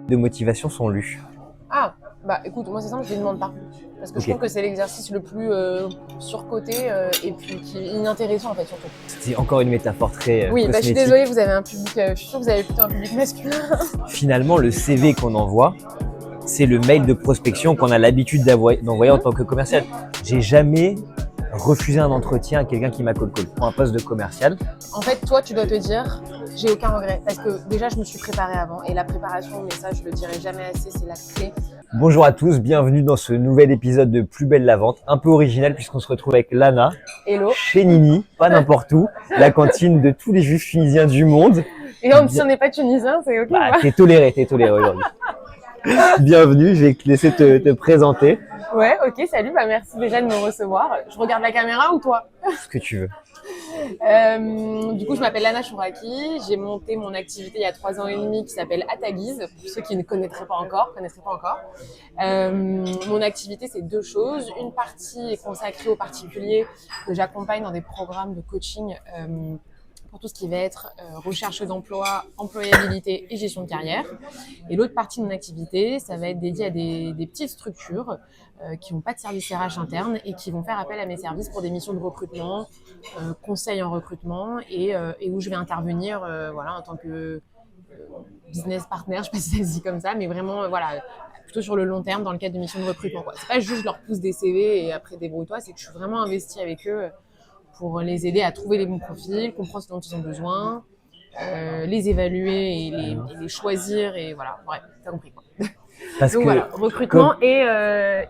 de motivation sont lus? Ah, bah écoute, moi c'est simple, je les demande pas. Parce que je trouve que c'est l'exercice le plus surcoté et puis qui est inintéressant en fait surtout. C'est encore une métaphore très Oui, bah je suis cosmétique. désolée, vous avez un public, je suis sûre que vous avez plutôt un public masculin. Finalement, le CV qu'on envoie, c'est le mail de prospection qu'on a l'habitude d'envoyer en tant que commercial. J'ai jamais refusé un entretien à quelqu'un qui m'a call pour un poste de commercial. En fait, toi, tu dois te dire, j'ai aucun regret. Parce que déjà, je me suis préparée avant. Et la préparation, mais ça, je le dirai jamais assez, c'est la clé. Bonjour à tous, bienvenue dans ce nouvel épisode de Plus belle la vente. Un peu original puisqu'on se retrouve avec Lana. Hello. Chez Nini, pas n'importe où, la cantine de tous les juifs tunisiens du monde. Et même si on n'est pas tunisien, c'est ok. Bah, t'es toléré aujourd'hui. Bienvenue, je vais te laisser te présenter. Ouais, ok, salut, bah merci déjà de me recevoir. Je regarde la caméra ou toi? Ce que tu veux. Du coup, je m'appelle Lana Chouraki. J'ai monté mon activité il y a 3 ans et demi qui s'appelle À ta guise, pour ceux qui ne connaîtraient pas encore. Mon activité, c'est 2 choses. Une partie est consacrée aux particuliers que j'accompagne dans des programmes de coaching pour tout ce qui va être recherche d'emploi, employabilité et gestion de carrière. Et l'autre partie de mon activité, ça va être dédié à des petites structures qui n'ont pas de service RH interne et qui vont faire appel à mes services pour des missions de recrutement, conseil en recrutement et où je vais intervenir voilà, en tant que business partner, je ne sais pas si ça se dit comme ça, mais vraiment voilà, plutôt sur le long terme dans le cadre de missions de recrutement, quoi. C'est pas juste je leur pousse des CV et après débrouille-toi, c'est que je suis vraiment investie avec eux pour les aider à trouver les bons profils, comprendre ce dont ils ont besoin, les évaluer et les choisir et voilà, bref, t'as compris quoi. Parce donc que, voilà, recrutement et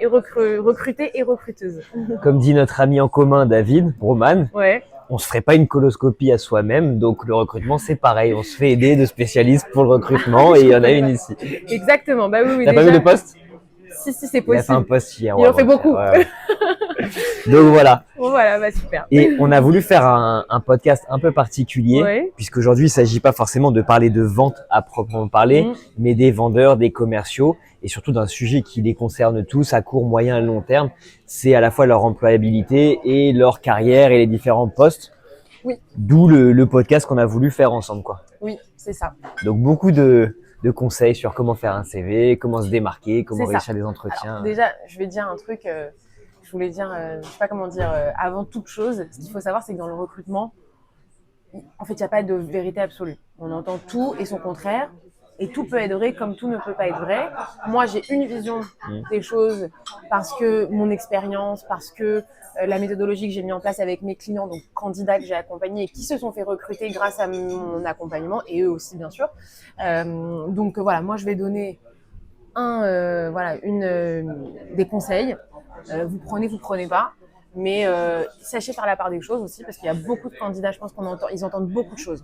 recruter et recruteuse. Comme dit notre ami en commun David Broman, Ouais. on se ferait pas une coloscopie à soi-même, donc le recrutement c'est pareil, on se fait aider de spécialistes pour le recrutement et il y en a une ici. Exactement, bah oui. T'as déjà... pas vu le poste? Si, c'est possible. Il a fait un post hier. Il en fait beaucoup. Ouais. Donc voilà. Bon, voilà, bah super. Et on a voulu faire un podcast un peu particulier, puisqu'aujourd'hui il s'agit pas forcément de parler de vente à proprement parler, mais des vendeurs, des commerciaux, et surtout d'un sujet qui les concerne tous à court, moyen et long terme. C'est à la fois leur employabilité et leur carrière et les différents postes. Oui. D'où le podcast qu'on a voulu faire ensemble, quoi. Oui, c'est ça. Donc beaucoup de conseils sur comment faire un CV, comment se démarquer, comment réussir des entretiens. Alors, déjà, je vais dire un truc, je voulais dire, je sais pas comment dire, avant toute chose, ce qu'il faut savoir, c'est que dans le recrutement, en fait, il n'y a pas de vérité absolue. On entend tout et son contraire, et tout peut être vrai comme tout ne peut pas être vrai. Moi, j'ai une vision des choses parce que mon expérience, parce que la méthodologie que j'ai mis en place avec mes clients, donc candidats que j'ai accompagnés et qui se sont fait recruter grâce à mon accompagnement, et eux aussi, bien sûr. Donc voilà, moi, je vais donner des conseils. Vous prenez pas. Mais sachez faire la part des choses aussi, parce qu'il y a beaucoup de candidats, je pense ils entendent beaucoup de choses.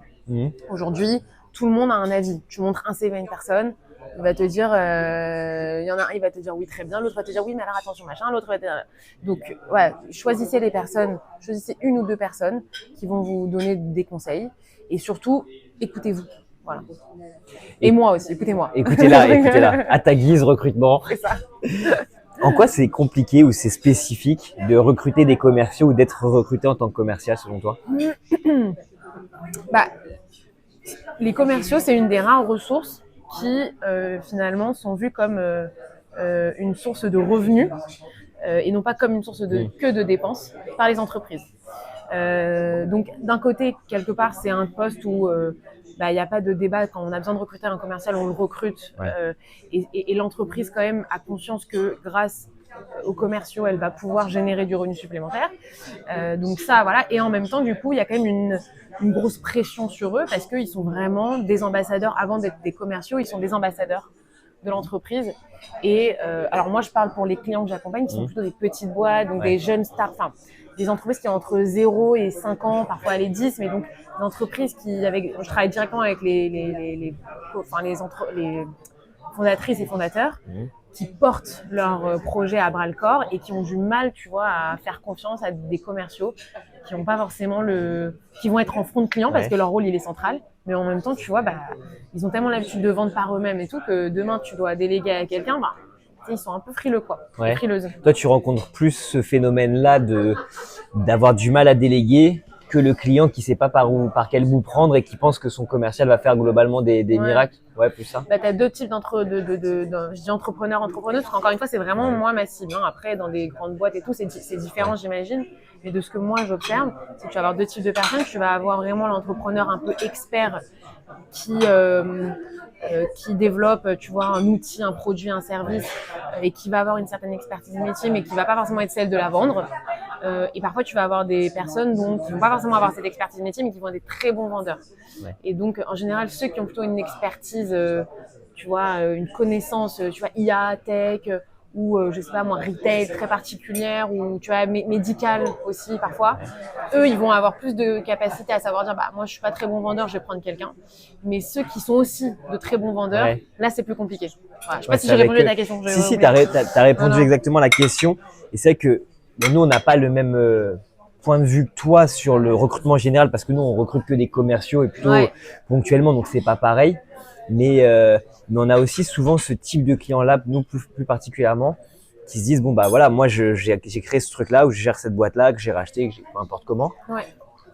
Aujourd'hui, tout le monde a un avis. Tu montres un CV à une personne, il va te dire, il y en a un, il va te dire oui, très bien, l'autre va te dire oui, mais alors attention, machin, l'autre va te dire... Donc, ouais, choisissez une ou 2 personnes qui vont vous donner des conseils, et surtout, écoutez-vous. Voilà. Et moi aussi, écoutez-moi. Écoutez-la. À ta guise, recrutement. C'est ça. En quoi c'est compliqué ou c'est spécifique de recruter des commerciaux ou d'être recruté en tant que commercial selon toi? Bah, les commerciaux, c'est une des rares ressources qui finalement sont vues comme une source de revenus et non pas comme une source que de dépenses par les entreprises. Donc d'un côté, quelque part, c'est un poste où il n'y a pas de débat. Quand on a besoin de recruter un commercial, on le recrute. Et l'entreprise, quand même, a conscience que grâce aux commerciaux, elle va pouvoir générer du revenu supplémentaire. Donc ça, voilà. Et en même temps, du coup, il y a quand même une grosse pression sur eux parce qu'ils sont vraiment des ambassadeurs. Avant d'être des commerciaux, ils sont des ambassadeurs de l'entreprise. Et alors moi, je parle pour les clients que j'accompagne, qui sont plutôt des petites boîtes, donc des jeunes stars, enfin des entreprises qui ont entre 0 et 5 ans, parfois les 10, mais donc des entreprises je travaille directement avec les fondatrices et fondateurs qui portent leur projet à bras le corps et qui ont du mal, tu vois, à faire confiance à des commerciaux qui n'ont pas forcément qui vont être en front de client parce que leur rôle il est central, mais en même temps, tu vois, ils ont tellement l'habitude de vendre par eux-mêmes et tout que demain tu dois déléguer à quelqu'un, ils sont un peu frileux, quoi. Frileuses. Toi, tu rencontres plus ce phénomène-là d'avoir du mal à déléguer que le client qui sait pas par quel bout prendre et qui pense que son commercial va faire globalement des miracles. Ouais, plus ça. Bah, tu as deux types je dis entrepreneurs, entrepreneuses, parce qu'encore une fois, c'est vraiment moi ma cible. Hein. Après, dans des grandes boîtes et tout, c'est différent, j'imagine. Mais de ce que moi j'observe, c'est que tu vas avoir deux types de personnes. Tu vas avoir vraiment l'entrepreneur un peu expert qui développe, tu vois, un outil, un produit, un service et qui va avoir une certaine expertise métier, mais qui va pas forcément être celle de la vendre. Et parfois, tu vas avoir des personnes qui vont pas forcément avoir cette expertise métier, mais qui vont être des très bons vendeurs. Ouais. Et donc, en général, ceux qui ont plutôt une expertise, tu vois, une connaissance, tu vois, IA, tech, ou je sais pas moi, retail très particulière, ou tu vois, médical aussi parfois, eux, ils vont avoir plus de capacité à savoir dire, bah moi, je suis pas très bon vendeur, je vais prendre quelqu'un. Mais ceux qui sont aussi de très bons vendeurs, là, c'est plus compliqué. Voilà, je sais pas si j'ai répondu à ta question. Si, t'as répondu exactement à la question. Et c'est vrai que nous, on n'a pas le même point de vue que toi sur le recrutement général, parce que nous, on recrute que des commerciaux et plutôt ponctuellement, donc c'est pas pareil. Mais on a aussi souvent ce type de clients-là, nous plus particulièrement, qui se disent bon bah voilà, moi j'ai créé ce truc-là où je gère cette boîte-là que j'ai racheté, que j'ai peu importe comment. Ouais.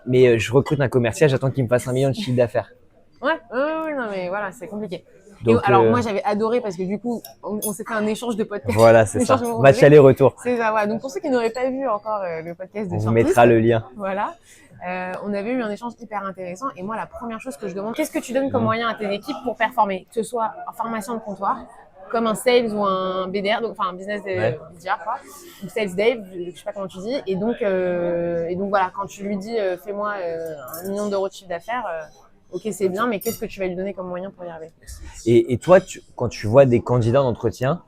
Mais je recrute un commercial, j'attends qu'il me fasse 1 million de chiffre d'affaires. Ouais, non mais voilà, c'est compliqué. Donc, alors moi j'avais adoré parce que du coup on s'est fait un échange de podcasts. Voilà, c'est ça. Match aller-retour. C'est ça, voilà. Donc pour ceux qui n'auraient pas vu encore le podcast de on vous mettra le lien. Voilà. On avait eu un échange hyper intéressant et moi la première chose que je demande, qu'est-ce que tu donnes comme moyen à tes équipes pour performer, que ce soit en formation de comptoir, comme un sales ou un BDR, donc enfin un business BDR quoi, ou sales dev, je sais pas comment tu dis, et donc voilà, quand tu lui dis fais-moi 1 million d'euros de chiffre d'affaires, ok c'est bien, mais qu'est-ce que tu vas lui donner comme moyen pour y arriver? Et toi, quand tu vois des candidats d'entretien,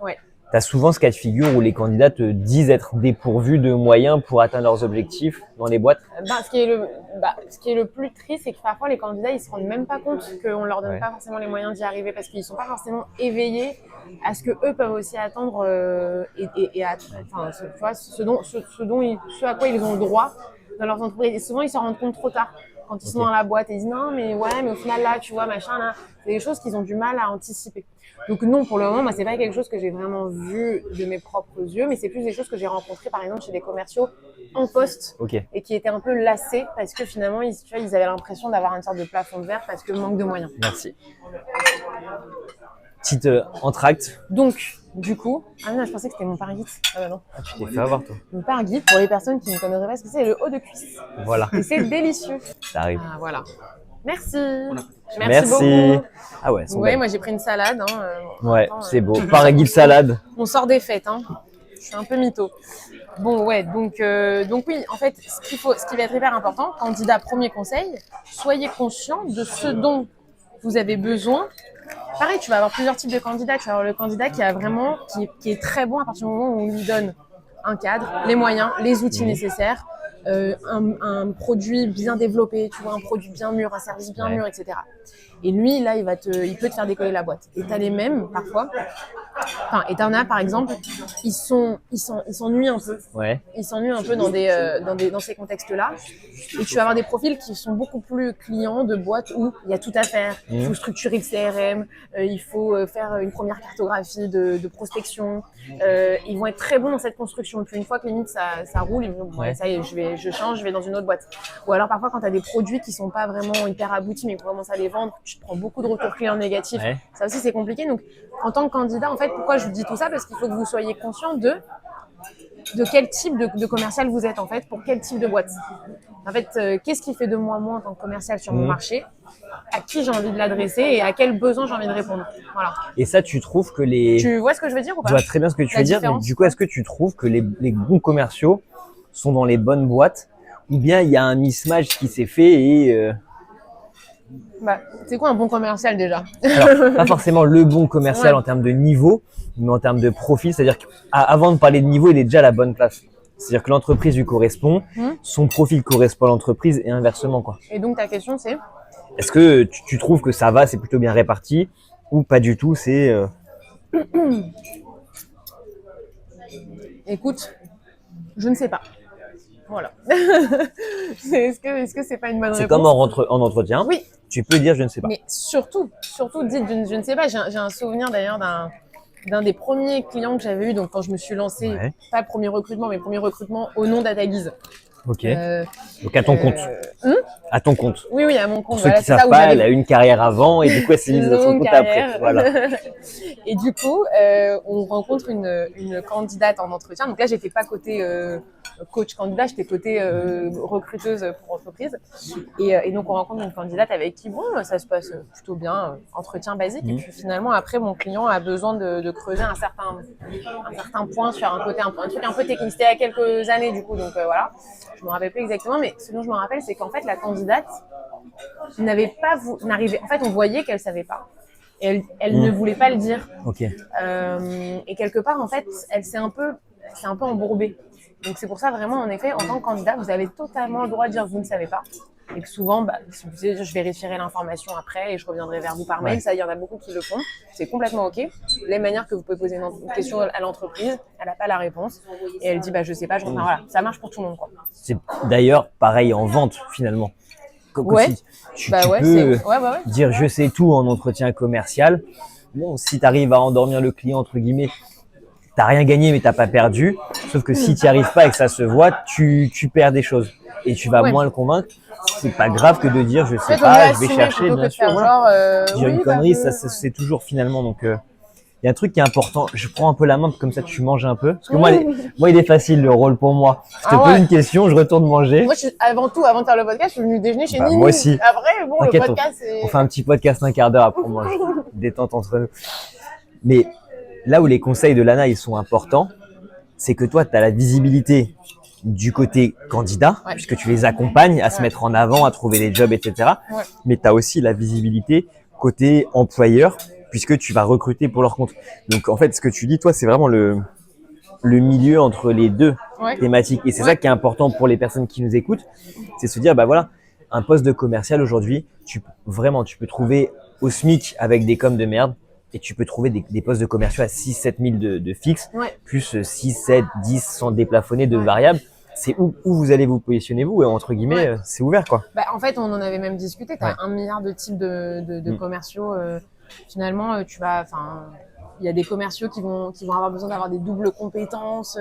tu as souvent ce cas de figure où les candidats te disent être dépourvus de moyens pour atteindre leurs objectifs dans les boîtes? Ce qui est le plus triste, c'est que parfois les candidats ils se rendent même pas compte qu'on leur donne pas forcément les moyens d'y arriver parce qu'ils sont pas forcément éveillés à ce que eux peuvent aussi attendre et à, enfin, tu vois, ce à quoi ils ont le droit dans leurs entreprises. Et souvent ils se rendent compte trop tard. Quand ils sont dans la boîte et ils disent non mais au final là tu vois machin là, c'est des choses qu'ils ont du mal à anticiper. Donc non, pour le moment, moi c'est pas quelque chose que j'ai vraiment vu de mes propres yeux, mais c'est plus des choses que j'ai rencontrées par exemple chez des commerciaux en poste et qui étaient un peu lassés parce que finalement ils avaient l'impression d'avoir une sorte de plafond de verre parce que manque de moyens. Merci. Petite entracte. Donc du coup, non, je pensais que c'était mon parguite. Ah bah non. Ah, tu t'es fait avoir toi. Mon parguite, pour les personnes qui ne connaîtraient pas ce que c'est le haut de cuisse. Voilà. Et c'est délicieux. Ça arrive. Ah, voilà. Merci beaucoup. Ah ouais. Moi j'ai pris une salade. C'est beau. Parguite salade. On sort des fêtes. Je suis un peu mytho. Bon donc oui, en fait, ce qui va être hyper important, candidat, premier conseil, soyez conscient de ce dont vous avez besoin. Pareil, tu vas avoir plusieurs types de candidats. Tu vas avoir le candidat qui est très bon à partir du moment où on lui donne un cadre, les moyens, les outils nécessaires, un produit bien développé, tu vois, un produit bien mûr, un service bien mûr, etc. Et lui, là, il peut te faire décoller la boîte. Et t'as les mêmes, parfois. Et t'en as, par exemple, ils s'ennuient un peu. Ils s'ennuient un peu dans ces contextes-là. Et tu vas avoir des profils qui sont beaucoup plus clients de boîtes où il y a tout à faire. Il faut structurer le CRM, il faut faire une première cartographie de prospection. Ils vont être très bons dans cette construction. Et puis une fois que limite ça roule, ils vont dire, ça y est, je change, je vais dans une autre boîte. Ou alors parfois quand tu as des produits qui sont pas vraiment hyper aboutis, mais qu'on commence à les vendre, tu te prends beaucoup de retours clients négatifs. Ça aussi c'est compliqué. Donc en tant que candidat, en fait, pourquoi je vous dis tout ça? Parce qu'il faut que vous soyez conscient de quel type de commercial vous êtes en fait, pour quel type de boîte. En fait, qu'est-ce qui fait de moi en tant que commercial sur mon marché, à qui j'ai envie de l'adresser et à quels besoins j'ai envie de répondre. Voilà. Et ça, tu trouves que Tu vois ce que je veux dire ou pas? Je vois très bien ce que tu veux dire, mais du coup, est-ce que tu trouves que les bons commerciaux sont dans les bonnes boîtes ou bien il y a un mismatch qui s'est fait et c'est quoi un bon commercial déjà? Alors, pas forcément le bon commercial en termes de niveau, mais en termes de profil. C'est-à-dire qu'avant de parler de niveau, il est déjà à la bonne place. C'est-à-dire que l'entreprise lui correspond, son profil correspond à l'entreprise et inversement, quoi. Et donc ta question c'est? Est-ce que tu trouves que ça va, c'est plutôt bien réparti ou pas du tout, c'est Écoute, je ne sais pas. Voilà. Est-ce que c'est pas une bonne réponse? C'est comme en entretien. Oui. Tu peux dire je ne sais pas. Mais surtout, dites je ne sais pas. J'ai un souvenir d'ailleurs d'un des premiers clients que j'avais eu, donc quand je me suis lancée, pas le premier recrutement, mais le premier recrutement au nom d'Atagiz. Ok. Donc à ton compte. À ton compte. Oui, à mon compte. Pour ceux qui ne savent pas, elle a une carrière avant et du coup, elle s'est mise à son compte après. Voilà. Et du coup, on rencontre une candidate en entretien. Donc là, j'étais pas côté coach candidat, j'étais côté recruteuse pour entreprise. Et donc, on rencontre une candidate avec qui, bon, ça se passe plutôt bien, entretien basique. Et puis finalement, après, mon client a besoin de creuser un certain point sur un côté, un truc un peu technique. C'était il y a quelques années, du coup. Donc voilà, je me rappelle plus exactement. Mais ce dont je me rappelle, c'est qu'en fait, la candidate n'arrivait. En fait, on voyait qu'elle savait pas. Et elle ne voulait pas le dire. Ok. Et quelque part, en fait, elle s'est un peu embourbée. Donc c'est pour ça vraiment, en effet, en tant que candidat, vous avez totalement le droit de dire que vous ne savez pas. Et que souvent, si vous dites, je vérifierai l'information après et je reviendrai vers vous par mail. Ouais. Ça, il y en a beaucoup qui le font. C'est complètement OK. Les manières que vous pouvez poser une question à l'entreprise, elle n'a pas la réponse. Et elle dit, je sais pas, enfin, voilà, ça marche pour tout le monde, quoi. C'est d'ailleurs pareil en vente, finalement. Ouais. Tu peux dire je sais tout en entretien commercial. Bon, si tu arrives à endormir le client, entre guillemets, t'as rien gagné mais t'as pas perdu. Sauf que si tu n'y arrives pas et que ça se voit, tu perds des choses et tu vas moins le convaincre. C'est pas grave que de dire je sais pas, je vais chercher, bien sûr. Dire une connerie, ça c'est toujours finalement. Donc il y a un truc qui est important. Je prends un peu la main comme ça tu manges un peu. Parce que moi il est facile le rôle pour moi. Je te pose une question, je retourne manger. Moi avant de faire le podcast, je suis venue déjeuner chez Nini. Moi aussi. Après bon, le podcast on fait un petit podcast un quart d'heure après on mange. Détente entre nous. Mais là où les conseils de Lana ils sont importants, c'est que toi tu as la visibilité du côté candidat, puisque tu les accompagnes à se mettre en avant, à trouver des jobs, etc. Mais tu as aussi la visibilité côté employeur, puisque tu vas recruter pour leur compte. Donc en fait, ce que tu dis, toi, c'est vraiment le milieu entre les deux thématiques. Et c'est ça qui est important pour les personnes qui nous écoutent, c'est se dire, voilà, un poste de commercial aujourd'hui, tu peux trouver au SMIC avec des coms de merde, et tu peux trouver des postes de commerciaux à 6-7 000 de fixe, plus 6, 7, 10 sans déplafonner de variables. C'est où vous allez vous positionner, vous, et entre guillemets, c'est ouvert, quoi. En fait, on en avait même discuté. Tu as 1 milliard de types de commerciaux. Finalement, il y a des commerciaux qui vont avoir besoin d'avoir des doubles compétences,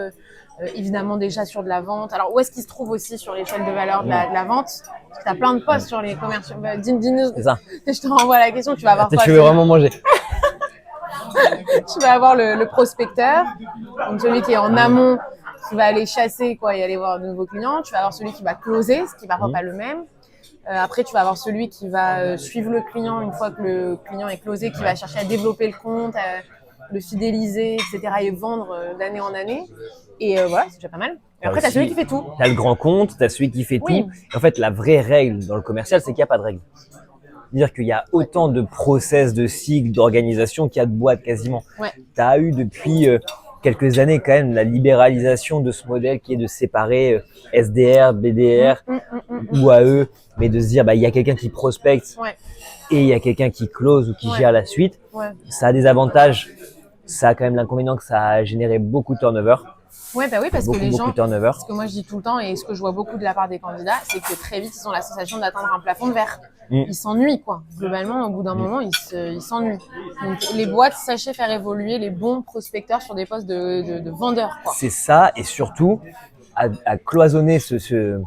évidemment déjà sur de la vente. Alors, où est-ce qu'ils se trouvent aussi sur l'échelle de valeur de la vente? Parce que tu as plein de postes sur les commerciaux. Dis-nous, c'est ça. Je te renvoie la question, tu vas avoir tu veux vraiment manger. Tu vas avoir le prospecteur, donc celui qui est en amont, qui va aller chasser et aller voir de nouveaux clients. Tu vas avoir celui qui va closer, ce qui est parfois pas le même. Après, tu vas avoir celui qui va suivre le client une fois que le client est closé, qui va chercher à développer le compte, à le fidéliser, etc. et vendre d'année en année. Et voilà, c'est déjà pas mal. Et après, tu as celui qui fait tout. Tu as le grand compte, tu as celui qui fait tout. Et en fait, la vraie règle dans le commercial, c'est qu'il n'y a pas de règle. C'est-à-dire qu'il y a autant de process, de cycles, d'organisation qu'il y a de boîtes quasiment. Tu as eu depuis quelques années quand même la libéralisation de ce modèle qui est de séparer SDR, BDR, UAE, mais de se dire il y a quelqu'un qui prospecte et il y a quelqu'un qui close ou qui gère la suite. Ça a des avantages, ça a quand même l'inconvénient que ça a généré beaucoup de turnover. Oui, parce que les gens, ce que moi je dis tout le temps et ce que je vois beaucoup de la part des candidats, c'est que très vite ils ont la sensation d'atteindre un plafond de verre. Ils s'ennuient, quoi. Globalement, au bout d'un moment, ils s'ennuient. Donc les boîtes, sachez faire évoluer les bons prospecteurs sur des postes de vendeurs, quoi. C'est ça, et surtout à cloisonner ce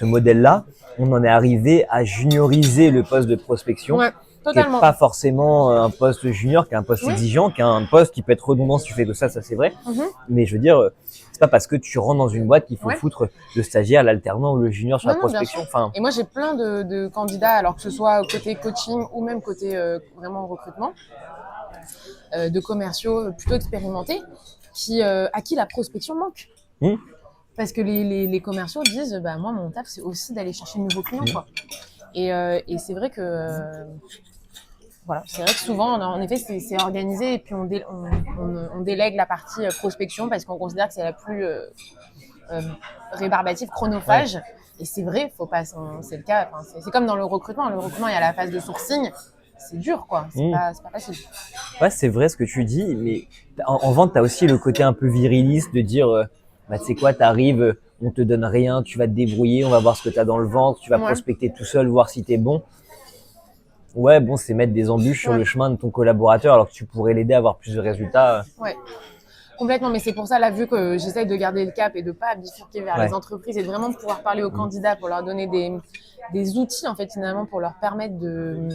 modèle-là, on en est arrivé à junioriser le poste de prospection. Qui n'est pas forcément un poste junior, qui est un poste exigeant, qui est un poste qui peut être redondant si tu fais que ça c'est vrai. Mais je veux dire, c'est pas parce que tu rentres dans une boîte qu'il faut foutre le stagiaire, l'alternant ou le junior sur la prospection. Et moi, j'ai plein de candidats, alors que ce soit côté coaching ou même côté vraiment recrutement, de commerciaux plutôt expérimentés, à qui la prospection manque. Parce que les commerciaux disent, moi, mon taf, c'est aussi d'aller chercher de nouveaux clients, quoi. Et c'est vrai que c'est vrai que souvent, en effet, c'est organisé et puis on délègue la partie prospection parce qu'on considère que c'est la plus rébarbative, chronophage. Et c'est vrai, faut pas, c'est le cas. C'est comme dans le recrutement. Le recrutement, il y a la phase de sourcing. C'est dur, quoi. C'est pas facile. Ouais, c'est vrai ce que tu dis, mais en vente, tu as aussi le côté un peu viriliste de dire, tu sais quoi, t'arrives, on te donne rien, tu vas te débrouiller, on va voir ce que tu as dans le ventre, tu vas prospecter tout seul, voir si t'es bon. Ouais, c'est mettre des embûches sur le chemin de ton collaborateur alors que tu pourrais l'aider à avoir plus de résultats. Complètement, mais c'est pour ça, là, vu que j'essaye de garder le cap et de pas bifurquer vers les entreprises et de vraiment pouvoir parler aux candidats pour leur donner des outils, en fait, finalement, pour leur permettre de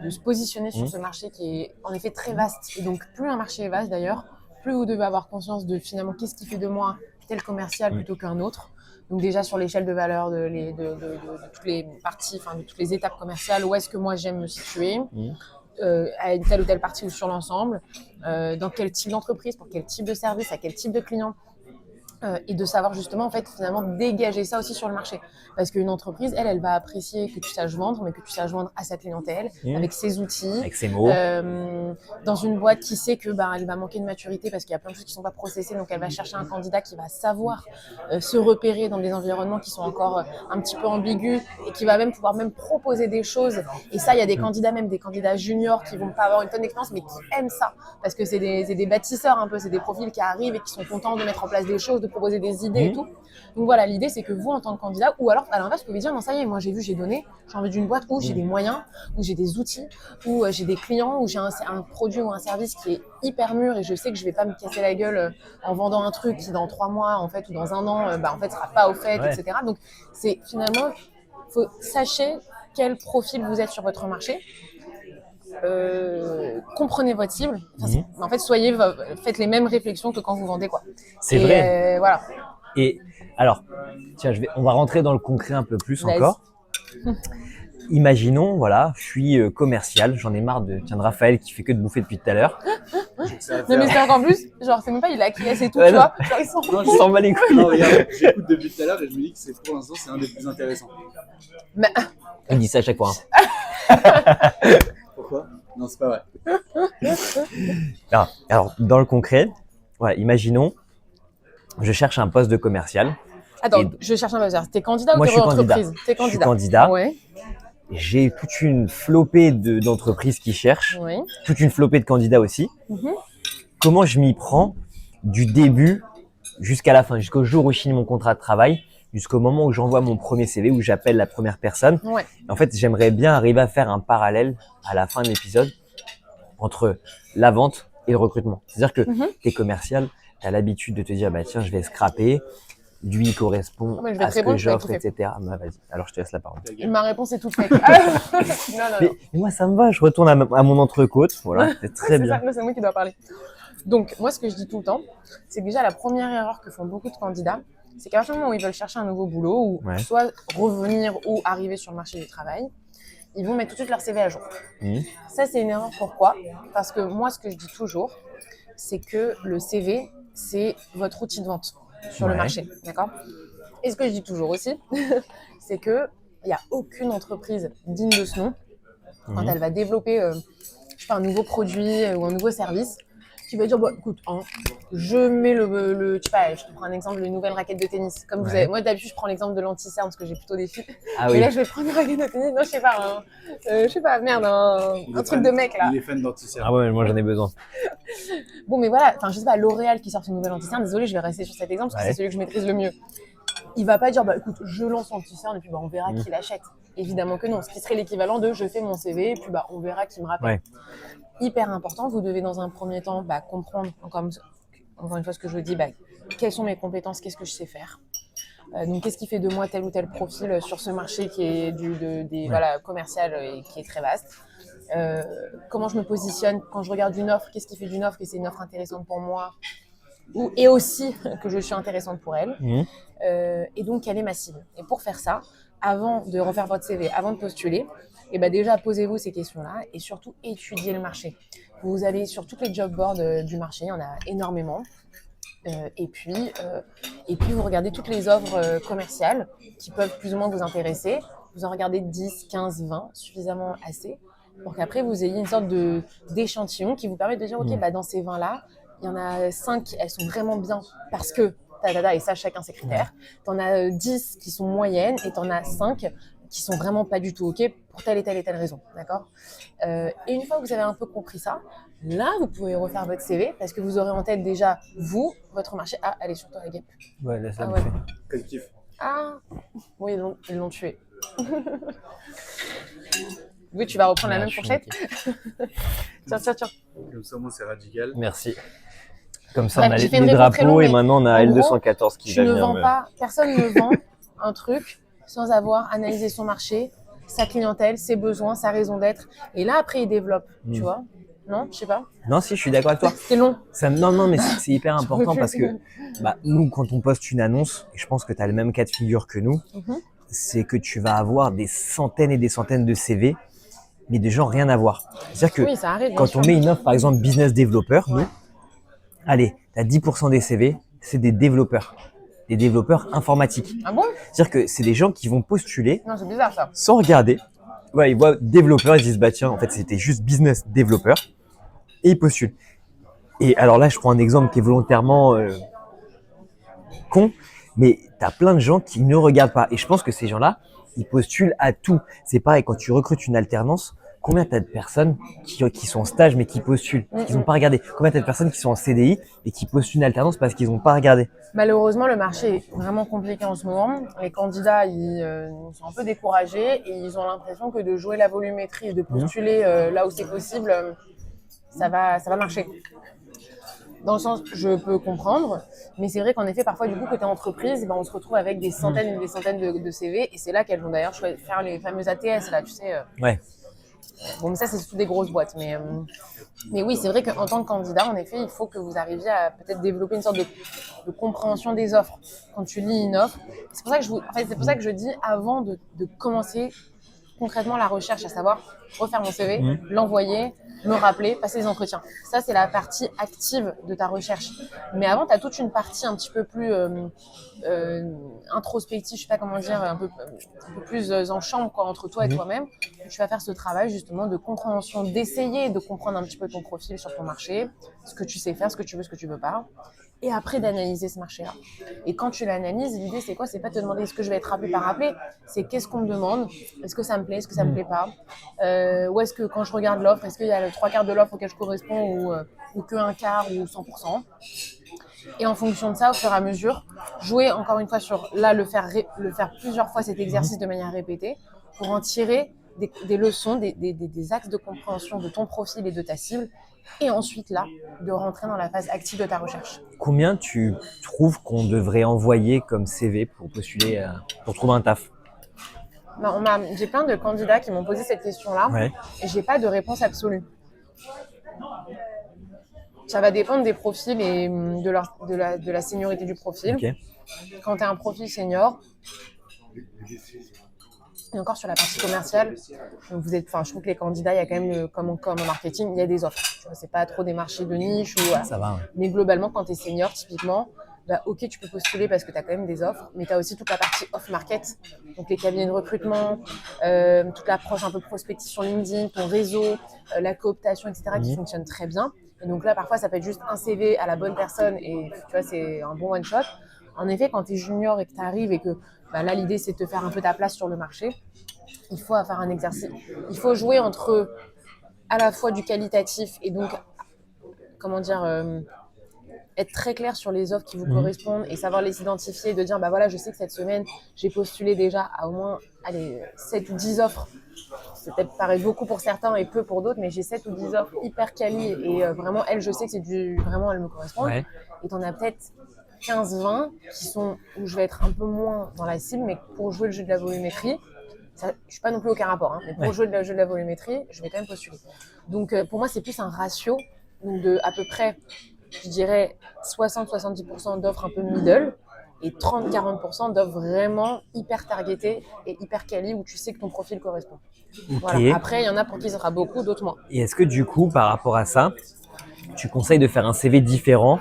se positionner sur ce marché qui est en effet très vaste. Et donc, plus un marché est vaste d'ailleurs, plus vous devez avoir conscience de finalement qu'est-ce qui fait de moi tel commercial plutôt qu'un autre. Donc déjà sur l'échelle de valeur de toutes les parties, enfin de toutes les étapes commerciales, où est-ce que moi j'aime me situer à une telle ou telle partie ou sur l'ensemble, dans quel type d'entreprise, pour quel type de service, à quel type de client. Et de savoir justement en fait finalement dégager ça aussi sur le marché, parce qu'une entreprise elle va apprécier que tu saches vendre, mais que tu saches vendre à sa clientèle avec ses outils, avec ses mots, dans une boîte qui sait que elle va manquer de maturité parce qu'il y a plein de choses qui sont pas processées, donc elle va chercher un candidat qui va savoir se repérer dans des environnements qui sont encore un petit peu ambigus et qui va même pouvoir même proposer des choses. Et ça, il y a des candidats, même des candidats juniors qui vont pas avoir une tonne d'expérience mais qui aiment ça, parce que c'est des bâtisseurs un peu, c'est des profils qui arrivent et qui sont contents de mettre en place des choses, de proposer des idées et tout. Donc voilà, l'idée c'est que vous en tant que candidat, ou alors à l'inverse, vous pouvez dire non, ça y est, moi j'ai vu, j'ai donné, j'ai envie d'une boîte où j'ai des moyens, où j'ai des outils, où j'ai des clients, où j'ai un produit ou un service qui est hyper mûr et je sais que je vais pas me casser la gueule en vendant un truc qui dans 3 mois en fait ou dans 1 an en fait sera pas au fait, etc. Donc c'est finalement, sachez quel profil vous êtes sur votre marché. Comprenez votre cible. En fait, faites les mêmes réflexions que quand vous vendez quoi. C'est vrai. Voilà. Et alors, tiens, on va rentrer dans le concret un peu plus encore. Imaginons, voilà, je suis commercial, j'en ai marre de Raphaël qui fait que de bouffer depuis tout à l'heure. Non mais c'est encore plus, genre c'est même pas il a acquiescé et tout, tu vois. Genre, il s'en bat les couilles. Non, regarde, j'écoute depuis tout à l'heure et je me dis que pour l'instant c'est un des plus intéressants. Mais... Il dit ça à chaque fois. Hein. Pourquoi ? Non, c'est pas vrai. Non, alors, dans le concret, voilà, imaginons, je cherche un poste de commercial. Attends, je cherche un poste. T'es candidat ou t'es entreprise ? T'es candidat. Je suis candidat. Ouais. J'ai toute une flopée d'entreprises qui cherchent, toute une flopée de candidats aussi. Comment je m'y prends du début jusqu'à la fin, jusqu'au jour où je signe mon contrat de travail, jusqu'au moment où j'envoie mon premier CV, où j'appelle la première personne. En fait, j'aimerais bien arriver à faire un parallèle à la fin de l'épisode entre la vente et le recrutement. C'est-à-dire que t'es commercial, t'as l'habitude de te dire, bah tiens, je vais scraper. Lui, il correspond à ce que j'offre, etc. Bah, vas-y, alors je te laisse la parole. Ma réponse est toute faite. Mais moi, ça me va, je retourne à mon entrecôte. Voilà, c'est très bien. C'est moi qui dois parler. Donc, moi, ce que je dis tout le temps, c'est que déjà la première erreur que font beaucoup de candidats, c'est qu'à partir du moment où ils veulent chercher un nouveau boulot, ou soit revenir ou arriver sur le marché du travail, ils vont mettre tout de suite leur CV à jour. Ça, c'est une erreur. Pourquoi ? Parce que moi, ce que je dis toujours, c'est que le CV, c'est votre outil de vente sur le marché, d'accord ? Et ce que je dis toujours aussi, c'est que il n'y a aucune entreprise digne de ce nom quand elle va développer un nouveau produit ou un nouveau service qui va dire écoute, je mets je te prends un exemple, une nouvelle raquette de tennis. Comme vous avez, moi d'habitude je prends l'exemple de l'anti-cerne parce que j'ai plutôt des filles. Et là je vais prendre une raquette de tennis. Non, je sais pas, un truc de mec là. Il est fan d'anti-cerne. Ah ouais, moi j'en ai besoin. Bon, mais voilà, je sais pas, L'Oréal qui sort son nouvel anti-cerne. Désolé, je vais rester sur cet exemple parce que c'est celui que je maîtrise le mieux. Il va pas dire écoute, je lance l'anti-cerne et puis on verra qui l'achète. Évidemment que non. Ce qui serait l'équivalent de je fais mon CV et puis on verra qui me rappelle. Hyper important, vous devez dans un premier temps comprendre, encore une fois ce que je dis, quelles sont mes compétences, qu'est-ce que je sais faire. Donc qu'est-ce qui fait de moi tel ou tel profil sur ce marché qui est commercial et qui est très vaste. Comment je me positionne quand je regarde une offre, qu'est-ce qui fait d'une offre que c'est une offre intéressante pour moi et aussi que je suis intéressante pour elle. Et donc quelle est ma cible. Et pour faire ça, avant de refaire votre CV, avant de postuler, déjà posez-vous ces questions-là et surtout étudiez le marché. Vous allez sur toutes les job boards du marché, il y en a énormément. Et puis vous regardez toutes les offres commerciales qui peuvent plus ou moins vous intéresser. Vous en regardez 10, 15, 20, suffisamment assez pour qu'après vous ayez une sorte d'échantillon qui vous permet de dire dans ces 20-là, il y en a 5, elles sont vraiment bien parce que et ça chacun ses critères. T'en as 10 qui sont moyennes et t'en as 5 qui sont vraiment pas du tout OK pour telle et telle et telle raison, d'accord ? Et une fois que vous avez un peu compris ça, là, vous pouvez refaire votre CV parce que vous aurez en tête déjà, votre marché. Ah, elle est sur toi, la guêpe. Ouais, laisse-la bouffer. Quel kiff. Ah, oui, ils l'ont tué. Oui, tu vas reprendre la même fourchette. Tiens. Comme ça, moi, c'est radical. Merci. Comme ça, on a j'ai fait les une réponse très drapeaux longue, et mais maintenant on a en gros, L214 qui va venir. personne ne vend un truc sans avoir analysé son marché, sa clientèle, ses besoins, sa raison d'être. Et là, après, il développe, tu vois. Non, je sais pas. Non, si, je suis d'accord avec toi. C'est long. Non, mais c'est hyper important parce que nous, quand on poste une annonce, et je pense que tu as le même cas de figure que nous, c'est que tu vas avoir des centaines et des centaines de CV, mais de gens rien à voir. C'est-à-dire que ça arrive, quand on met une offre, par exemple, business développeur, nous, allez, tu as 10% des CV, c'est des développeurs informatiques. Ah bon? C'est-à-dire que c'est des gens qui vont postuler Non, c'est bizarre ça. sans regarder. Ouais, ils voient développeur, ils se disent, bah tiens, en fait, c'était juste business développeur. Et ils postulent. Et alors là, je prends un exemple qui est volontairement con, mais tu as plein de gens qui ne regardent pas. Et je pense que ces gens-là, ils postulent à tout. C'est pareil, quand tu recrutes une alternance, combien tu as de personnes qui sont en stage mais qui postulent, parce qu'ils n'ont pas regardé? Combien tu as de personnes qui sont en CDI et qui postulent une alternance parce qu'ils n'ont pas regardé? Malheureusement, le marché est vraiment compliqué en ce moment. Les candidats, ils sont un peu découragés et ils ont l'impression que de jouer la volumétrie et de postuler là où c'est possible, ça va marcher. Dans le sens, je peux comprendre, mais c'est vrai qu'en effet, parfois, du coup, côté entreprise, on se retrouve avec des centaines et des centaines de CV, et c'est là qu'elles vont d'ailleurs faire les fameux ATS, là, tu sais. Ouais. Bon, mais ça, c'est surtout des grosses boîtes. Mais oui, c'est vrai qu'en tant que candidat, en effet, il faut que vous arriviez à peut-être développer une sorte de compréhension des offres. Quand tu lis une offre, c'est pour ça que je dis, avant de commencer concrètement la recherche, à savoir refaire mon CV, l'envoyer, me rappeler, passer les entretiens. Ça, c'est la partie active de ta recherche. Mais avant, tu as toute une partie un petit peu plus introspective, je sais pas comment dire, un peu plus en chambre, quoi, entre toi et toi-même. Tu vas faire ce travail justement de compréhension, d'essayer de comprendre un petit peu ton profil sur ton marché, ce que tu sais faire, ce que tu veux pas. Et après d'analyser ce marché-là. Et quand tu l'analyses, l'idée c'est quoi? C'est pas te demander est-ce que je vais être rappelé par rappelé, c'est qu'est-ce qu'on me demande, est-ce que ça me plaît, est-ce que ça me plaît pas, ou est-ce que quand je regarde l'offre, est-ce qu'il y a le 3/4 de l'offre auquel je corresponds ou que un quart ou 100%. Et en fonction de ça, au fur et à mesure, jouer encore une fois sur là, le faire plusieurs fois cet exercice de manière répétée pour en tirer des leçons, des axes de compréhension de ton profil et de ta cible. Et ensuite, là, de rentrer dans la phase active de ta recherche. Combien tu trouves qu'on devrait envoyer comme CV pour postuler, pour trouver un taf? J'ai plein de candidats qui m'ont posé cette question-là et j'ai pas de réponse absolue. Ça va dépendre des profils et de la seniorité du profil. Okay. Quand tu as un profil senior, et encore sur la partie commerciale, donc je trouve que les candidats, il y a quand même, comme en marketing, il y a des offres. Tu vois, c'est pas trop des marchés de niche. Ça va, ouais. Mais globalement, quand tu es senior, typiquement, ok, tu peux postuler parce que tu as quand même des offres, mais tu as aussi toute la partie off-market, donc les cabinets de recrutement, toute l'approche un peu prospective sur LinkedIn, ton réseau, la cooptation, etc., qui fonctionne très bien. Et donc là, parfois, ça peut être juste un CV à la bonne personne et tu vois, c'est un bon one-shot. En effet, quand tu es junior et que tu arrives et que là, l'idée, c'est de te faire un peu ta place sur le marché, il faut faire un exercice. Il faut jouer entre à la fois du qualitatif et donc, être très clair sur les offres qui vous correspondent et savoir les identifier, de dire, je sais que cette semaine, j'ai postulé déjà à au moins 7 ou 10 offres. Ça peut-être paraît beaucoup pour certains et peu pour d'autres, mais j'ai 7 ou 10 offres hyper quali et vraiment, elles, je sais que vraiment, elles me correspondent. Ouais. Et t'en as peut-être 15-20 qui sont où je vais être un peu moins dans la cible, mais pour jouer le jeu de la volumétrie, je ne suis pas non plus aucun rapport, mais pour jouer le jeu de la volumétrie, je vais quand même postuler. Donc, pour moi, c'est plus un ratio de à peu près, je dirais, 60-70% d'offres un peu middle et 30-40% d'offres vraiment hyper targetées et hyper quali où tu sais que ton profil correspond. Okay. Voilà. Après, il y en a pour qui ça sera beaucoup, d'autres moins. Et est-ce que du coup, par rapport à ça, tu conseilles de faire un CV différent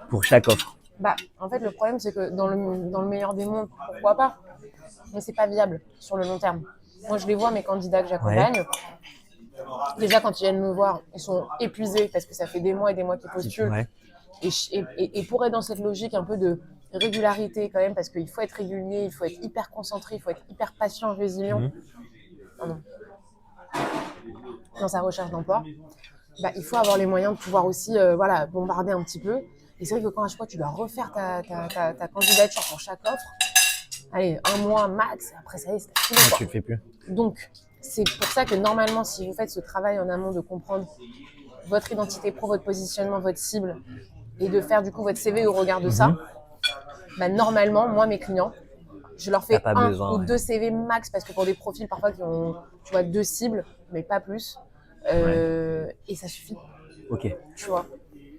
pour chaque offre? En fait, le problème, c'est que dans le meilleur des mondes, pourquoi pas? Mais c'est pas viable sur le long terme. Moi, je les vois, mes candidats que j'accompagne. Ouais. Déjà, quand ils viennent me voir, ils sont épuisés parce que ça fait des mois et des mois qu'ils postulent. Ouais. Et pour être dans cette logique un peu de régularité quand même, parce qu'il faut être régulier, il faut être hyper concentré, il faut être hyper patient, résilient dans sa recherche d'emploi, il faut avoir les moyens de pouvoir aussi bombarder un petit peu. Et c'est vrai que quand à chaque fois tu dois refaire ta candidature pour chaque offre, allez, 1 mois max, après ça y est, c'est fini. Tu le fais plus. Donc, c'est pour ça que normalement, si vous faites ce travail en amont de comprendre votre identité pro, votre positionnement, votre cible, et de faire du coup votre CV au regard de ça, bah, normalement, moi, mes clients, je leur fais ou 2 CV max parce que pour des profils parfois qui ont, tu vois, 2 cibles, mais pas plus. Et ça suffit. Ok. Tu vois.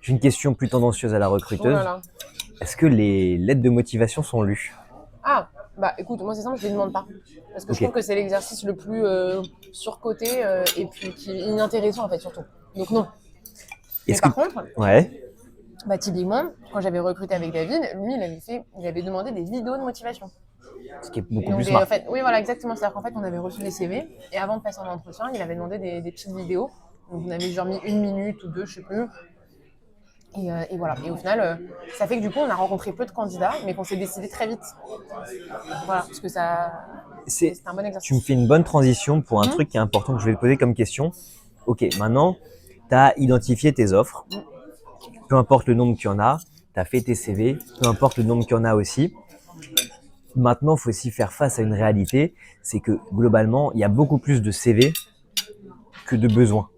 J'ai une question plus tendancieuse à la recruteuse. Oh là là. Est-ce que les lettres de motivation sont lues? Ah, bah écoute, moi c'est simple, je les demande pas. Parce que je trouve que c'est l'exercice le plus surcoté et puis qui est inintéressant en fait surtout. Donc non. Mais par contre, bah typiquement, quand j'avais recruté avec David, lui il avait demandé des vidéos de motivation. Ce qui est beaucoup plus smart. En fait, oui voilà, exactement. C'est-à-dire qu'en fait on avait reçu des CV et avant de passer en entretien, il avait demandé des petites vidéos. Donc on avait genre mis 1 minute ou 2, je sais plus. Et voilà. Et au final, ça fait que du coup, on a rencontré peu de candidats, mais qu'on s'est décidé très vite. Voilà, parce que c'est un bon exercice. Tu me fais une bonne transition pour un truc qui est important que je vais te poser comme question. Ok, maintenant, tu as identifié tes offres. Peu importe le nombre qu'il y en a, tu as fait tes CV, peu importe le nombre qu'il y en a aussi. Maintenant, il faut aussi faire face à une réalité, c'est que globalement, il y a beaucoup plus de CV que de besoins.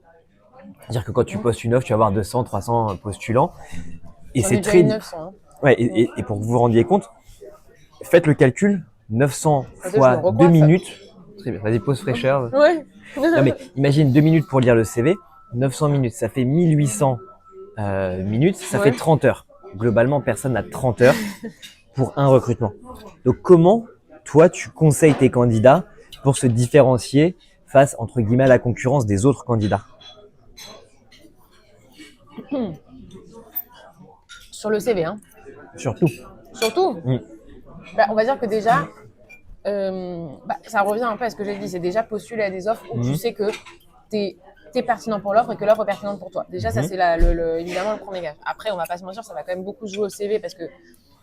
C'est-à-dire que quand tu postes une offre, tu vas avoir 200, 300 postulants. Et c'est très... 900, hein. Ouais, et pour que vous vous rendiez compte, faites le calcul, 900 fois 2 minutes. Très bien, vas-y, pause fraîcheur. Ouais. Non mais imagine 2 minutes pour lire le CV, 900 minutes, ça fait 1800 minutes, ça fait 30 heures. Globalement, personne n'a 30 heures pour un recrutement. Donc comment, toi, tu conseilles tes candidats pour se différencier face, entre guillemets, à la concurrence des autres candidats? Sur le CV, hein. Surtout. Bah, on va dire que déjà, ça revient un peu à ce que j'ai dit, c'est déjà postuler à des offres où tu sais que t'es pertinent pour l'offre et que l'offre est pertinente pour toi. Déjà, ça c'est évidemment le premier gage. Après, on va pas se mentir, ça va quand même beaucoup jouer au CV parce que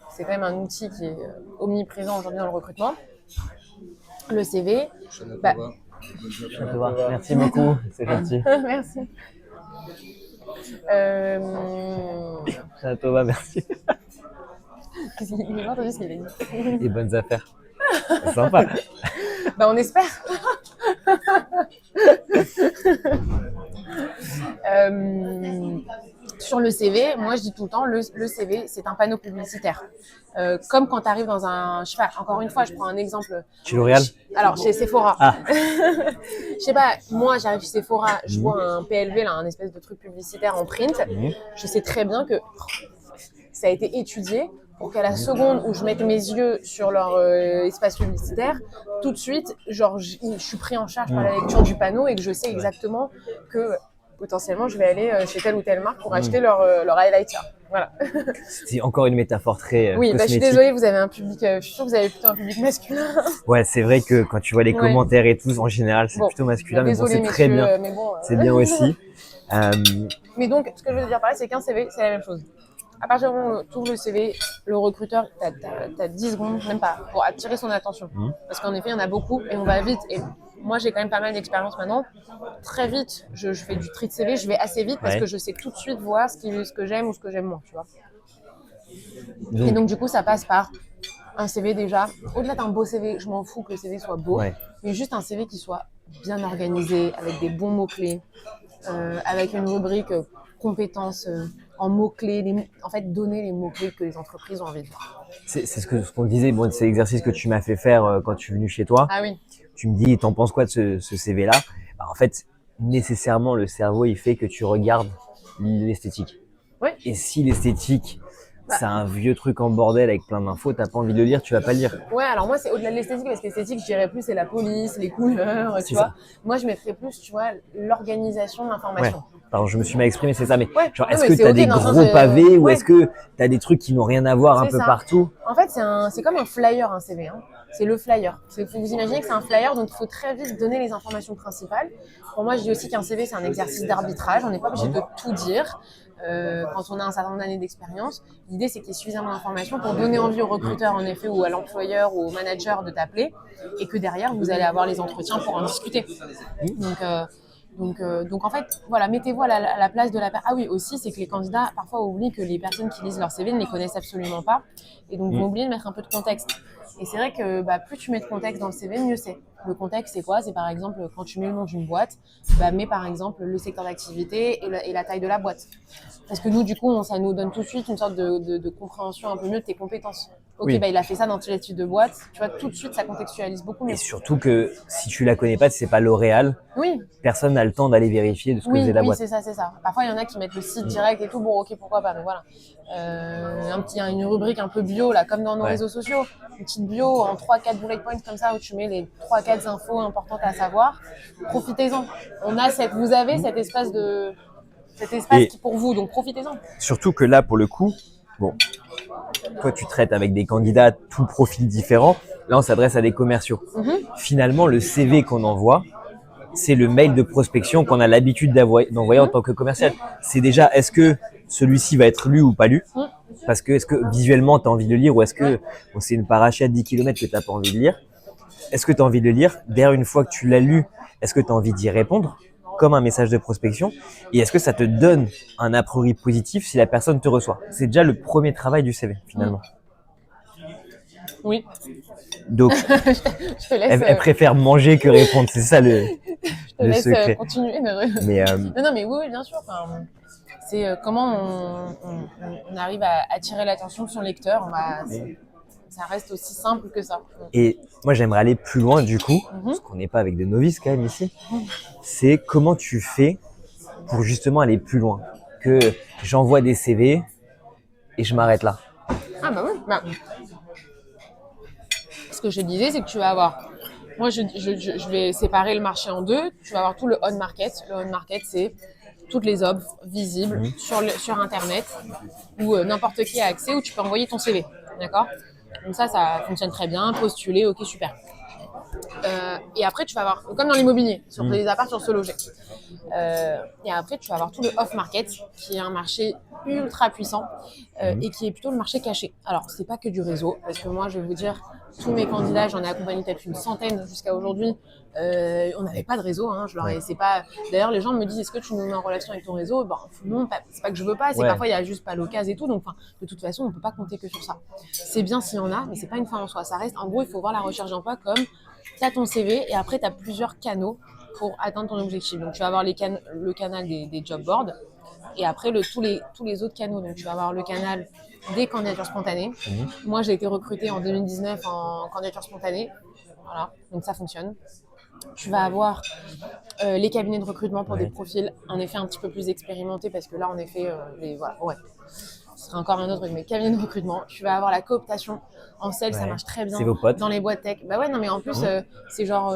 c'est quand même un outil qui est omniprésent aujourd'hui dans le recrutement. Le CV. Merci beaucoup, c'est gentil. Merci. Thomas, merci. J'ai pas entendu ce qu'il a dit. Et bonnes affaires. C'est sympa. Bah, on espère. Sur le CV, moi je dis tout le temps, le CV c'est un panneau publicitaire. Comme quand tu arrives dans un, je sais pas, encore une fois, je prends un exemple. Chez L'Oréal? Alors chez Sephora. Ah. Je sais pas, moi j'arrive chez Sephora, je vois un PLV là, un espèce de truc publicitaire en print. Je sais très bien que ça a été étudié pour qu'à la seconde où je mette mes yeux sur leur espace publicitaire, tout de suite, genre je suis pris en charge par la lecture du panneau et que je sais exactement que potentiellement je vais aller chez telle ou telle marque pour acheter leur highlighter. Voilà. C'est encore une métaphore très oui, cosmétique. Je suis désolée, vous avez un public, je suis sûre que vous avez plutôt un public masculin. Ouais, c'est vrai que quand tu vois les commentaires et tout, en général, c'est plutôt masculin, mais bon, c'est très bien. Mais bon, c'est bien aussi. Mais donc, ce que je veux dire par là, c'est qu'un CV, c'est la même chose. À partir du moment où tu ouvres le CV, le recruteur, t'as 10 secondes, même pas, pour attirer son attention. Parce qu'en effet, il y en a beaucoup et on va vite. Et moi, j'ai quand même pas mal d'expérience maintenant. Très vite, je fais du tri de CV, je vais assez vite parce que je sais tout de suite voir ce que j'aime ou ce que j'aime moins, tu vois. Et donc, du coup, ça passe par un CV déjà. Au-delà d'un beau CV, je m'en fous que le CV soit beau, mais juste un CV qui soit bien organisé, avec des bons mots-clés, avec une rubrique compétences en mots-clés, en fait, donner les mots-clés que les entreprises ont envie de voir. C'est ce qu'on disait, bon, c'est l'exercice que tu m'as fait faire quand tu es venu chez toi. Ah oui. Tu me dis, t'en penses quoi de ce CV-là? En fait, nécessairement, le cerveau, il fait que tu regardes l'esthétique. Et si l'esthétique, c'est un vieux truc en bordel avec plein d'infos, t'as pas envie de le lire, tu vas pas le lire. Ouais, alors moi, c'est au-delà de l'esthétique, parce que l'esthétique, je dirais plus, c'est la police, les couleurs, tu vois. Moi, je mettrais plus, tu vois, l'organisation de l'information. Ouais. Pardon, je me suis mal exprimé, c'est ça, mais genre, est-ce que t'as des gros pavés ou est-ce que t'as des trucs qui n'ont rien à voir un peu partout? En fait, c'est comme un flyer, un CV. Hein. C'est le flyer. Faut vous imaginer que c'est un flyer, donc il faut très vite donner les informations principales. Pour moi, je dis aussi qu'un CV, c'est un exercice d'arbitrage. On n'est pas obligé de tout dire. Quand on a un certain nombre d'années d'expérience, l'idée c'est qu'il y ait suffisamment d'informations pour donner envie au recruteur en effet ou à l'employeur ou au manager de t'appeler et que derrière vous allez avoir les entretiens pour en discuter. Donc en fait, voilà, mettez-vous à la place de la personne. Ah oui, aussi, c'est que les candidats parfois oublient que les personnes qui lisent leur CV ne les connaissent absolument pas et donc vont oublier de mettre un peu de contexte. Et c'est vrai que plus tu mets de contexte dans le CV, mieux c'est. Le contexte, c'est quoi? C'est par exemple, quand tu mets le nom d'une boîte, mets par exemple le secteur d'activité et la taille de la boîte. Parce que nous, du coup, ça nous donne tout de suite une sorte de compréhension un peu mieux de tes compétences. Ok, oui. Il a fait ça dans tes études de boîte. Tu vois, tout de suite, ça contextualise beaucoup mieux. Et surtout que si tu la connais pas, c'est pas L'Oréal. Oui. Personne n'a le temps d'aller vérifier de ce que faisait la boîte. Oui, c'est ça. Parfois, il y en a qui mettent le site direct et tout. Bon, ok, pourquoi pas. Mais voilà. Une rubrique un peu bio, là, comme dans nos réseaux sociaux. Une petite bio en 3-4 bullet points comme ça, où tu mets les 3-4 infos importantes à savoir. Profitez-en. Vous avez cet espace qui pour vous, donc profitez-en. Surtout que là, pour le coup, bon, toi, tu traites avec des candidats tout profil différent. Là, on s'adresse à des commerciaux. Finalement, le CV qu'on envoie, c'est le mail de prospection qu'on a l'habitude d'envoyer en tant que commercial. C'est déjà, est-ce que celui-ci va être lu ou pas lu? Parce que, est-ce que visuellement, tu as envie de le lire ou est-ce que c'est une paracha de 10 km que tu n'as pas envie de lire? Est-ce que tu as envie de le lire? Derrière, une fois que tu l'as lu, est-ce que tu as envie d'y répondre comme un message de prospection? Et est-ce que ça te donne un a priori positif si la personne te reçoit? C'est déjà le premier travail du CV, finalement. Oui. Donc, je te laisse, elle préfère manger que répondre. C'est ça le secret. Continuer. Mais non, mais oui, bien sûr. Enfin, c'est comment on arrive à attirer l'attention de son lecteur. Ça reste aussi simple que ça. Et moi, j'aimerais aller plus loin du coup, parce qu'on n'est pas avec des novices quand même ici. C'est comment tu fais pour justement aller plus loin. Que j'envoie des CV et je m'arrête là. Ah bah oui. Ce que je disais, c'est que tu vas avoir... Moi, je vais séparer le marché en deux. Tu vas avoir tout le on-market. Le on-market, c'est toutes les offres visibles sur Internet où n'importe qui a accès, où tu peux envoyer ton CV. D'accord ? Donc ça fonctionne très bien. Postuler, ok, super. Et après, tu vas avoir, comme dans l'immobilier, sur les apparts, sur se loger. Et après, tu vas avoir tout le off-market, qui est un marché ultra puissant et qui est plutôt le marché caché. Alors, c'est pas que du réseau, parce que moi, je vais vous dire, tous mes candidats, j'en ai accompagné peut-être une centaine jusqu'à aujourd'hui. On n'avait pas de réseau. Hein, c'est pas. D'ailleurs, les gens me disent, est-ce que tu nous mets en relation avec ton réseau? Non, c'est pas que je veux pas. C'est parfois il y a juste pas l'occasion et tout. Donc, de toute façon, on peut pas compter que sur ça. C'est bien s'il y en a, mais c'est pas une fin en soi. Ça reste. En gros, il faut voir la recherche d'emploi comme tu as ton CV et après tu as plusieurs canaux pour atteindre ton objectif. Donc, tu vas avoir le canal des job boards et après tous les autres canaux. Donc, tu vas avoir le canal des candidatures spontanées. Moi, j'ai été recrutée en 2019 en candidature spontanée. Voilà, donc ça fonctionne. Tu vas avoir les cabinets de recrutement pour des profils en effet un petit peu plus expérimentés parce que là, en effet, ce serait encore un autre truc, mais cabinet de recrutement. Tu vas avoir la cooptation en sales, ça marche très bien. C'est vos potes. Dans les boîtes tech. Bah ouais, non, mais en plus, c'est genre,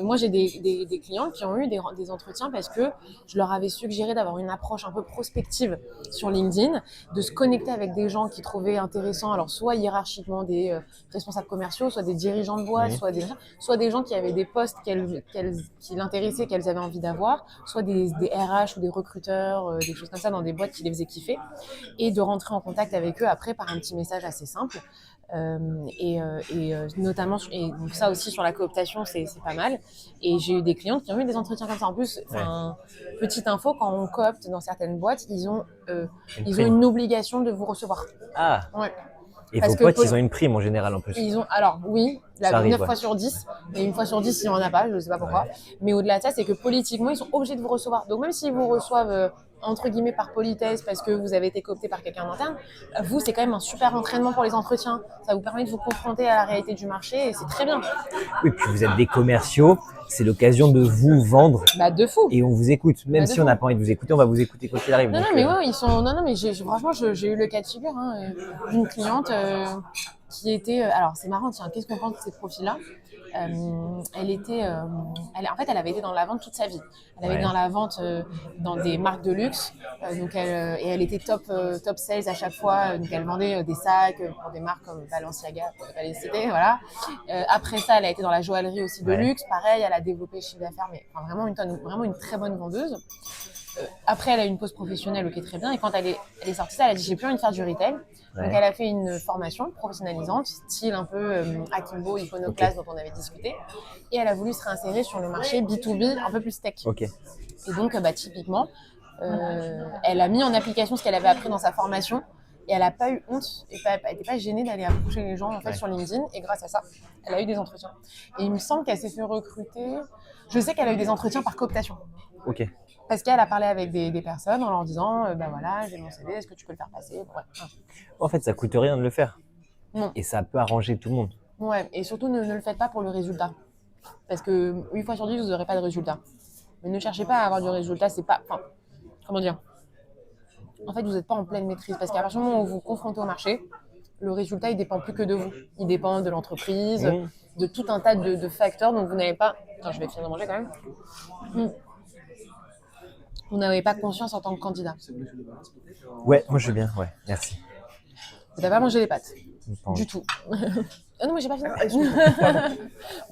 moi j'ai des clients qui ont eu des entretiens parce que je leur avais suggéré d'avoir une approche un peu prospective sur LinkedIn, de se connecter avec des gens qu'ils trouvaient intéressants, alors soit hiérarchiquement des responsables commerciaux, soit des dirigeants de boîte, soit des gens qui avaient des postes qui l'intéressaient, qu'elles avaient envie d'avoir, soit des RH ou des recruteurs, des choses comme ça dans des boîtes qui les faisaient kiffer, et de rentrer en contact avec eux après par un petit message assez simple. Notamment donc ça aussi sur la cooptation c'est pas mal, et j'ai eu des clients qui ont eu des entretiens comme ça. En plus, petite info, quand on coopte dans certaines boîtes, ils ont une obligation de vous recevoir. Et vos potes, ils ont une prime en général en plus. Alors oui, 9 fois sur 10, et une fois sur 10 il n'y en a pas, je ne sais pas pourquoi. Mais au-delà de ça, c'est que politiquement, ils sont obligés de vous recevoir. Donc même s'ils vous reçoivent entre guillemets par politesse parce que vous avez été coopté par quelqu'un en interne, vous, c'est quand même un super entraînement pour les entretiens. Ça vous permet de vous confronter à la réalité du marché et c'est très bien. Oui, puis vous êtes des commerciaux, c'est l'occasion de vous vendre. De fou. Et on vous écoute. Même si on n'a pas envie de vous écouter, on va vous écouter quoi qu'il arrive. Non, mais franchement, j'ai eu le cas de figure d'une cliente qui était. Alors, c'est marrant, tiens, qu'est-ce qu'on pense de ces profils-là? Elle avait été dans la vente toute sa vie. Elle avait été dans la vente dans des marques de luxe, elle était top sales à chaque fois. Donc elle vendait des sacs pour des marques comme Balenciaga, pour ne pas les citer, voilà. Après ça, elle a été dans la joaillerie aussi de luxe. Pareil, elle a développé le chiffre d'affaires, mais vraiment une très bonne vendeuse. Après, elle a eu une pause professionnelle, ok, très bien. Et quand elle est sortie, elle a dit j'ai plus envie de faire du retail. Donc elle a fait une formation professionnalisante, style un peu Akimbo, Iconoclast dont on avait discuté. Et elle a voulu se réinsérer sur le marché B2B un peu plus tech. Et donc typiquement, elle a mis en application ce qu'elle avait appris dans sa formation. Et elle n'a pas eu honte, et elle n'était pas gênée d'aller approcher les gens en fait, sur LinkedIn. Et grâce à ça, elle a eu des entretiens. Et il me semble qu'elle s'est fait recruter. Je sais qu'elle a eu des entretiens par cooptation. Ok. Parce qu'elle a parlé avec des personnes en leur disant ben voilà, j'ai mon CV, est-ce que tu peux le faire passer? Ouais. En fait, ça coûte rien de le faire. Non. Et ça peut arranger tout le monde. Ouais, et surtout ne le faites pas pour le résultat. Parce que 8 fois sur 10, vous n'aurez pas de résultat. Mais ne cherchez pas à avoir du résultat, c'est pas. Enfin, comment dire? En fait, vous n'êtes pas en pleine maîtrise. Parce qu'à partir du moment où vous vous confrontez au marché, le résultat, il dépend plus que de vous. Il dépend de l'entreprise, de tout un tas de facteurs. Donc, vous n'avez pas. Attends, je vais finir de manger quand même. Vous n'avez pas conscience en tant que candidat. Ouais, moi je veux bien, ouais, merci. Vous n'avez pas mangé les pâtes. Du tout. Ah non, moi j'ai pas fini.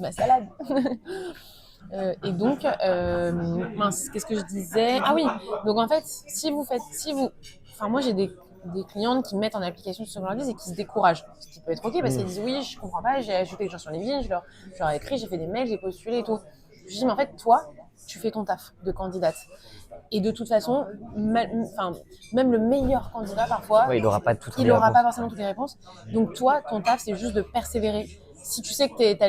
Ma salade. Et donc, mince, qu'est-ce que je disais? Ah oui, donc en fait, enfin moi j'ai des clientes qui mettent en application ce que je leur dis et qui se découragent. Ce qui peut être ok parce qu'elles disent oui, je comprends pas, j'ai ajouté des gens sur LinkedIn, je leur ai écrit, j'ai fait des mails, j'ai postulé et tout. Je dis mais en fait toi, tu fais ton taf de candidate. Et de toute façon, même le meilleur candidat parfois, il n'aura pas forcément toutes les réponses. Donc toi, ton taf, c'est juste de persévérer. Si tu sais que tu as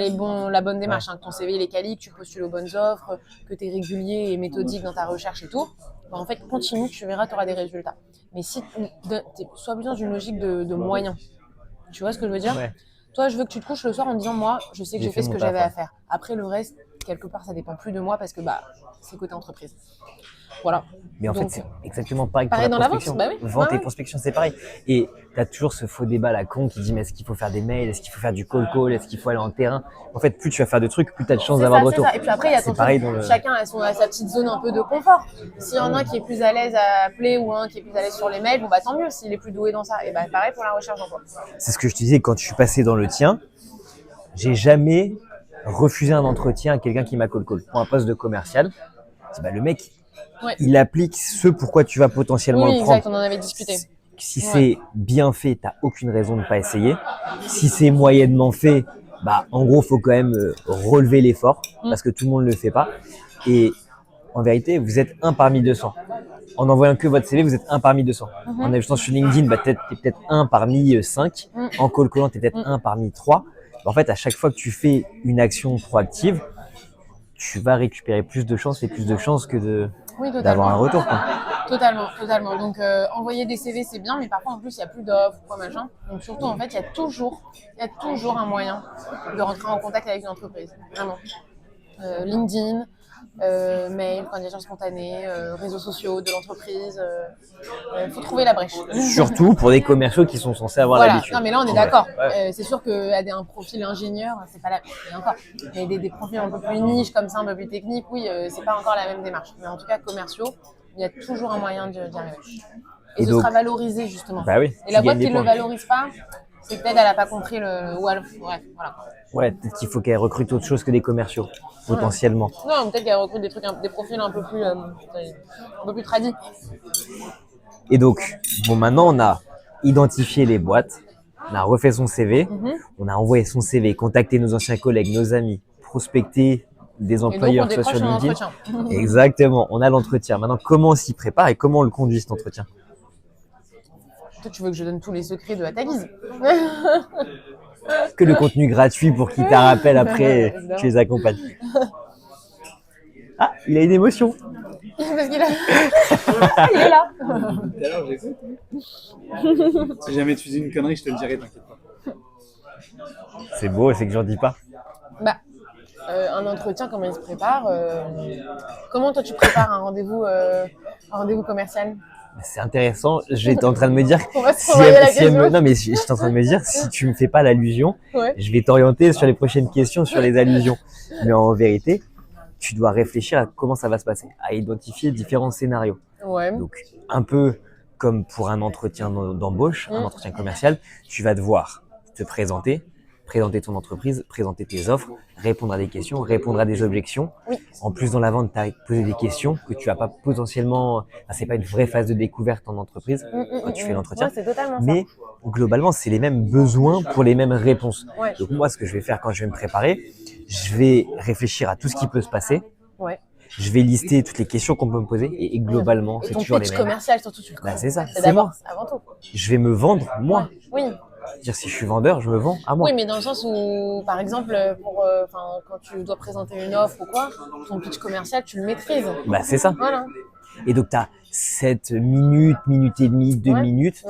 la bonne démarche, que ton CV il est quali, que tu postules aux bonnes offres, que tu es régulier et méthodique dans ta recherche et tout, en fait, continue, tu verras, tu auras des résultats. Mais si sois plus dans une logique de moyens. Tu vois ce que je veux dire? Toi, je veux que tu te couches le soir en disant, moi, je sais que j'ai fait ce que j'avais à faire. Après, le reste, quelque part, ça dépend plus de moi parce que c'est côté entreprise. Voilà. Mais en fait, c'est exactement pareil pour la prospection. Vente et prospection, c'est pareil. Et tu as toujours ce faux débat la con qui dit mais est-ce qu'il faut faire des mails, est-ce qu'il faut faire du call, est-ce qu'il faut aller en terrain? En fait, plus tu vas faire de trucs, plus tu as de chances d'avoir de retour. Et puis après, il y a chacun a sa petite zone un peu de confort. S'il y en a un qui est plus à l'aise à appeler ou un qui est plus à l'aise sur les mails, tant mieux. S'il est plus doué dans ça, et pareil pour la recherche d'emploi. C'est ce que je te disais quand je suis passé dans le tien. J'ai jamais refusé un entretien à quelqu'un qui m'a call. Pour un poste de commercial, le mec, il applique ce pourquoi tu vas potentiellement le prendre. Exact, on en avait discuté. Si c'est bien fait, tu n'as aucune raison de ne pas essayer. Si c'est moyennement fait, en gros, il faut quand même relever l'effort parce que tout le monde ne le fait pas. Et en vérité, vous êtes 1 parmi 200. En envoyant que votre CV, vous êtes 1 parmi 200. En ajoutant sur LinkedIn, tu es peut-être 1 parmi 5. En call-callant, tu es peut-être 1 parmi 3. En fait, à chaque fois que tu fais une action proactive, tu vas récupérer plus de chances et plus de chances que d'avoir un retour. Totalement. Donc, envoyer des CV, c'est bien, mais parfois, en plus, il n'y a plus d'offres ou quoi, machin. Donc, surtout, en fait, il y a toujours un moyen de rentrer en contact avec une entreprise. Vraiment. LinkedIn, mail, candidature spontanée, réseaux sociaux de l'entreprise. Faut trouver la brèche. Surtout pour des commerciaux qui sont censés avoir l'habitude. Non, mais là, on est d'accord. C'est sûr qu'un profil ingénieur, c'est pas encore. Mais des profils un peu plus niche, comme ça, un peu plus technique, oui, c'est pas encore la même démarche. Mais en tout cas, commerciaux, il y a toujours un moyen d'y arriver. Et ce sera valorisé, justement. Et la boîte qui ne le valorise pas, c'est peut-être qu'elle n'a pas compris bref, voilà. Ouais, peut-être qu'il faut qu'elle recrute autre chose que des commerciaux, potentiellement. Non, peut-être qu'elle recrute des profils un peu plus tradis. Et donc, maintenant, on a identifié les boîtes, on a refait son CV, on a envoyé son CV, contacté nos anciens collègues, nos amis, prospecté des employeurs, que ce soit sur LinkedIn. Exactement, on a l'entretien. Maintenant, comment on s'y prépare et comment on le conduit, cet entretien? Toi, tu veux que je donne tous les secrets de ta guise? Que le contenu gratuit pour qu'il t'a rappelle après, tu les accompagnes. Ah, il a une émotion. Parce qu'il a... il est là. Tout à l'heure, j'écoute. Si jamais tu dis une connerie, je te le dirai, t'inquiète pas. C'est beau, c'est que j'en dis pas. Un entretien, comment il se prépare? Comment toi tu prépares un rendez-vous commercial? C'est intéressant. J'étais en train de me dire j'étais en train de me dire si tu me fais pas l'allusion, je vais t'orienter sur les prochaines questions sur les allusions. Mais en vérité, tu dois réfléchir à comment ça va se passer, à identifier différents scénarios. Donc un peu comme pour un entretien d'embauche, un entretien commercial, tu vas devoir te présenter ton entreprise, présenter tes offres, répondre à des questions, répondre à des objections. En plus, dans la vente, tu as posé des questions que tu vas pas potentiellement... c'est pas une vraie phase de découverte en entreprise quand tu fais l'entretien. Mais globalement, c'est les mêmes besoins pour les mêmes réponses. Donc moi, ce que je vais faire quand je vais me préparer, je vais réfléchir à tout ce qui peut se passer. je vais lister toutes les questions qu'on peut me poser et globalement, c'est toujours les mêmes. Et ton pitch commercial, surtout, tu le connais. C'est ça, c'est moi. Avant tout. Je vais me vendre, moi. Oui. C'est-à-dire, si je suis vendeur, je me vends à moi. Oui, mais dans le sens où, par exemple, quand tu dois présenter une offre ou quoi, ton pitch commercial, tu le maîtrises. C'est ça. Voilà. Et donc, tu as 7 minutes, minute et demie, 2 minutes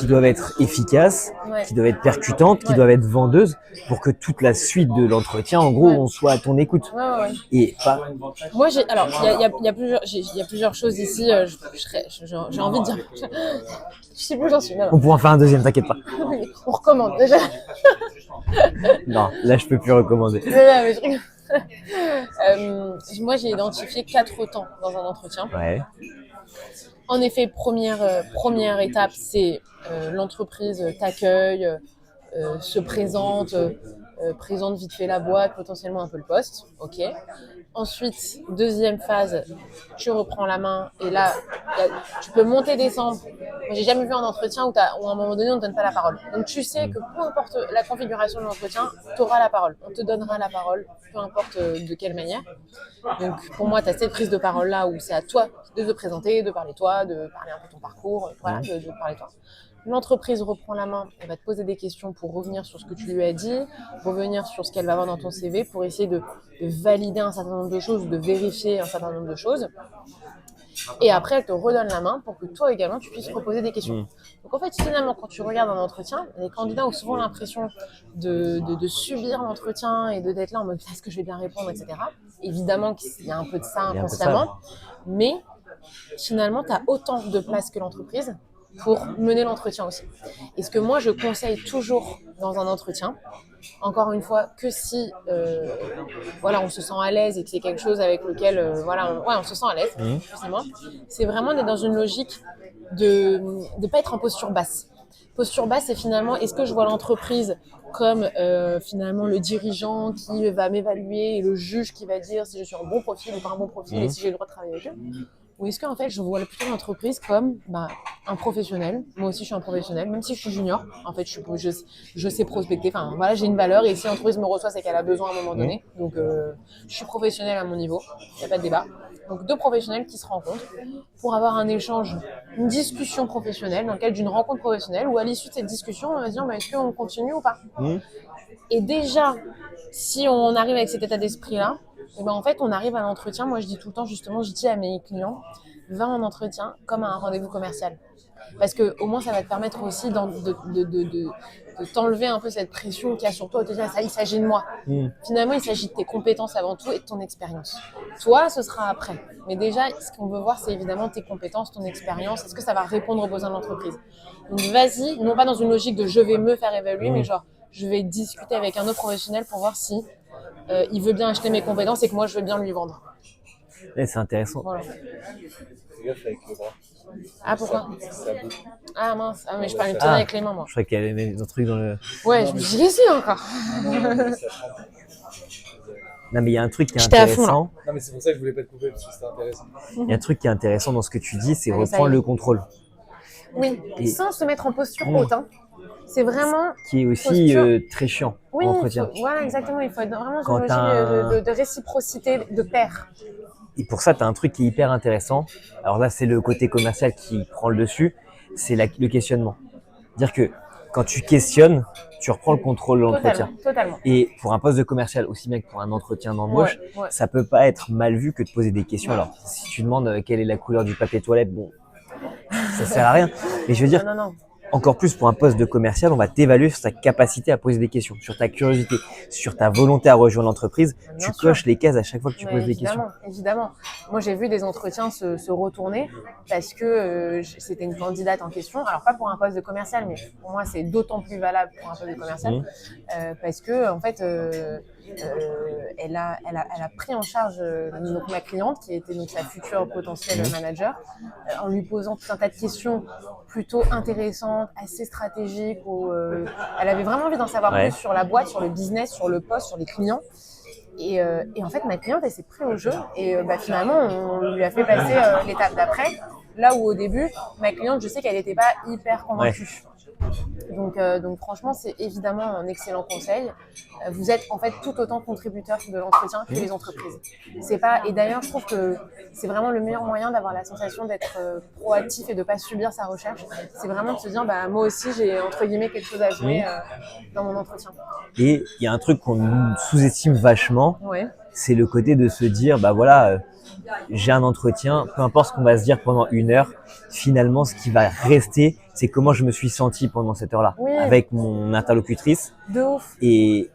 qui doivent être efficaces, qui doivent être percutantes, qui doivent être vendeuses pour que toute la suite de l'entretien, en gros, on soit à ton écoute. Et pas... Moi, il y a plusieurs choses ici. J'ai envie de dire. Je sais plus où j'en suis. On pourra en faire un deuxième, t'inquiète pas. On recommande déjà. Non, là, je peux plus recommander. Mais je rigole. Moi, j'ai identifié 4 temps dans un entretien. Ouais. En effet, première étape, c'est l'entreprise t'accueille, se présente, présente vite fait la boîte, potentiellement un peu le poste. Ok. Ensuite, deuxième phase, tu reprends la main et là, tu peux monter, descendre. Moi, j'ai jamais vu un entretien où à un moment donné, on ne donne pas la parole. Donc, tu sais que peu importe la configuration de l'entretien, tu auras la parole. On te donnera la parole, peu importe de quelle manière. Donc, pour moi, tu as cette prise de parole-là où c'est à toi de te présenter, de parler toi, de parler un peu de ton parcours, voilà, de parler toi. L'entreprise reprend la main, elle va te poser des questions pour revenir sur ce que tu lui as dit, revenir sur ce qu'elle va avoir dans ton CV pour essayer de valider un certain nombre de choses, de vérifier un certain nombre de choses. Et après, elle te redonne la main pour que toi également, tu puisses reposer des questions. Donc en fait, finalement, quand tu regardes un entretien, les candidats ont souvent l'impression de subir l'entretien et d'être là en mode « est-ce que je vais bien répondre ?» etc. Évidemment qu'il y a un peu de ça inconsciemment, mais finalement, tu as autant de place que l'entreprise pour mener l'entretien aussi. Et ce que moi, je conseille toujours dans un entretien, encore une fois, que si on se sent à l'aise et que c'est quelque chose avec lequel on se sent à l'aise, forcément, c'est vraiment d'être dans une logique de ne pas être en posture basse. Posture basse, c'est finalement, est-ce que je vois l'entreprise comme finalement le dirigeant qui va m'évaluer et le juge qui va dire si je suis un bon profil ou pas un bon profil et si j'ai le droit de travailler avec eux? Ou est-ce qu'en fait, je vois plutôt l'entreprise comme un professionnel. Moi aussi, je suis un professionnel, même si je suis junior. En fait, je sais prospecter. Enfin, voilà, j'ai une valeur et si l'entreprise me reçoit, c'est qu'elle a besoin à un moment donné. Donc, je suis professionnel à mon niveau. Il n'y a pas de débat. Donc, 2 professionnels qui se rencontrent pour avoir un échange, une discussion professionnelle dans le cadre d'une rencontre professionnelle où à l'issue de cette discussion, on va se dire est-ce qu'on continue ou pas. Et déjà, si on arrive avec cet état d'esprit-là, et en fait, on arrive à l'entretien. Moi, je dis tout le temps, justement, je dis à mes clients, va en entretien comme à un rendez-vous commercial. Parce que au moins, ça va te permettre aussi de t'enlever un peu cette pression qu'il y a sur toi. De te dire, ça, il s'agit de moi. Finalement, il s'agit de tes compétences avant tout et de ton expérience. Toi, ce sera après. Mais déjà, ce qu'on veut voir, c'est évidemment tes compétences, ton expérience. Est-ce que ça va répondre aux besoins de l'entreprise? Donc, vas-y, non pas dans une logique de je vais me faire évaluer, mais genre, je vais discuter avec un autre professionnel pour voir si il veut bien acheter mes compétences et que moi, je veux bien lui vendre. C'est intéressant. Voilà. Fais gaffe avec le bras. Ah, pourquoi? Ça bouge. Ah mince, mais je parlais de tenir avec les mains, moi. Je croyais qu'il y avait des trucs dans le... Ouais, je me suis dit si encore. Non, mais il y a un truc qui est intéressant. Non, mais c'est pour ça que je voulais pas te couper parce que c'était intéressant. Il y a un truc qui est intéressant dans ce que tu dis, c'est reprendre le contrôle. Oui, sans se mettre en posture haute. C'est vraiment... Qui est aussi très chiant en entretien. Voilà, exactement. Il faut être vraiment dans une logique de réciprocité de pair. Et pour ça, tu as un truc qui est hyper intéressant. Alors là, c'est le côté commercial qui prend le dessus. C'est le questionnement. Dire que quand tu questionnes, tu reprends le contrôle de l'entretien. Totalement. Et pour un poste de commercial, aussi bien que pour un entretien d'embauche, ça peut pas être mal vu que de poser des questions. Alors, si tu demandes quelle est la couleur du papier toilette, bon, ça sert à rien. Mais je veux dire, encore plus pour un poste de commercial, on va t'évaluer sur ta capacité à poser des questions, sur ta curiosité, sur ta volonté à rejoindre l'entreprise. Tu coches les cases à chaque fois que tu poses des questions. Évidemment. Moi, j'ai vu des entretiens se retourner parce que c'était une candidate en question. Alors, pas pour un poste de commercial, mais pour moi, c'est d'autant plus valable pour un poste de commercial parce que, en fait, elle a pris en charge donc, ma cliente, qui était donc sa future potentielle manager, en lui posant tout un tas de questions plutôt intéressantes, assez stratégiques, où elle avait vraiment envie d'en savoir plus sur la boîte, sur le business, sur le poste, sur les clients. Et en fait, ma cliente, elle s'est prise au jeu et finalement, on lui a fait passer l'étape d'après. Là où au début, ma cliente, je sais qu'elle n'était pas hyper convaincue. Donc franchement, c'est évidemment un excellent conseil. Vous êtes en fait tout autant contributeur de l'entretien que les entreprises. C'est pas, et d'ailleurs, je trouve que c'est vraiment le meilleur moyen d'avoir la sensation d'être proactif et de pas subir sa recherche. C'est vraiment de se dire, bah, moi aussi, j'ai entre guillemets quelque chose à jouer dans mon entretien. Et il y a un truc qu'on sous-estime vachement, Ouais. c'est le côté de se dire, bah voilà, j'ai un entretien, peu importe ce qu'on va se dire pendant 1 heure, finalement, ce qui va rester, c'est comment je me suis senti pendant cette heure-là, avec mon interlocutrice. De ouf. Et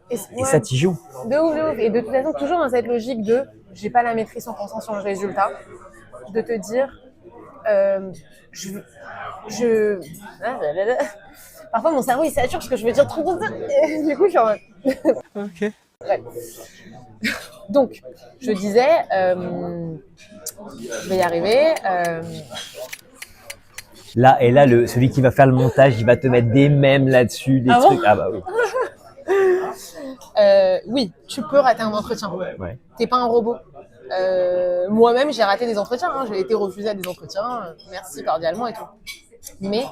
ça, t'y joues. De ouf. Et de toute façon, toujours dans cette logique de j'ai pas la maîtrise 100% sur le résultat, de te dire parfois mon cerveau il sature parce que je veux dire trop de ça. Et du coup, je suis en mode. Ok. Ouais. Donc, je disais, je vais y arriver. Là, celui qui va faire le montage, il va te mettre des mèmes là-dessus, des trucs. Ah bah oui. Oui, tu peux rater un entretien. Ouais. T'es pas un robot. Moi-même, j'ai raté des entretiens. J'ai été refusée à des entretiens. Merci cordialement et tout. Mais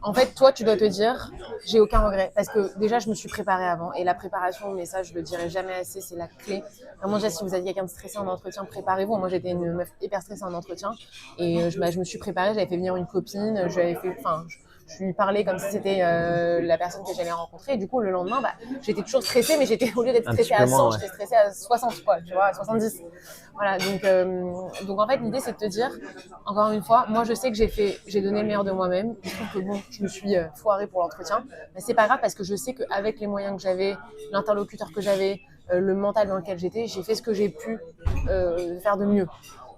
en fait, toi, tu dois te dire, j'ai aucun regret. Parce que déjà, je me suis préparée avant. Et la préparation, mais ça, je le dirai jamais assez, c'est la clé. Vraiment, déjà, si vous avez quelqu'un de stressé en entretien, préparez-vous. Moi, j'étais une meuf hyper stressée en entretien. Et je me suis préparée, j'avais fait venir une copine. Je lui parlais comme si c'était la personne que j'allais rencontrer. Et du coup, le lendemain, j'étais toujours stressée, mais au lieu d'être stressée à 100, j'étais stressée à 60, quoi, tu vois, à 70. Voilà, donc en fait, l'idée, c'est de te dire, encore une fois, moi, je sais que j'ai donné le meilleur de moi-même. Je trouve que bon, je me suis foirée pour l'entretien. Mais c'est pas grave parce que je sais qu'avec les moyens que j'avais, l'interlocuteur que j'avais, le mental dans lequel j'étais, j'ai fait ce que j'ai pu faire de mieux.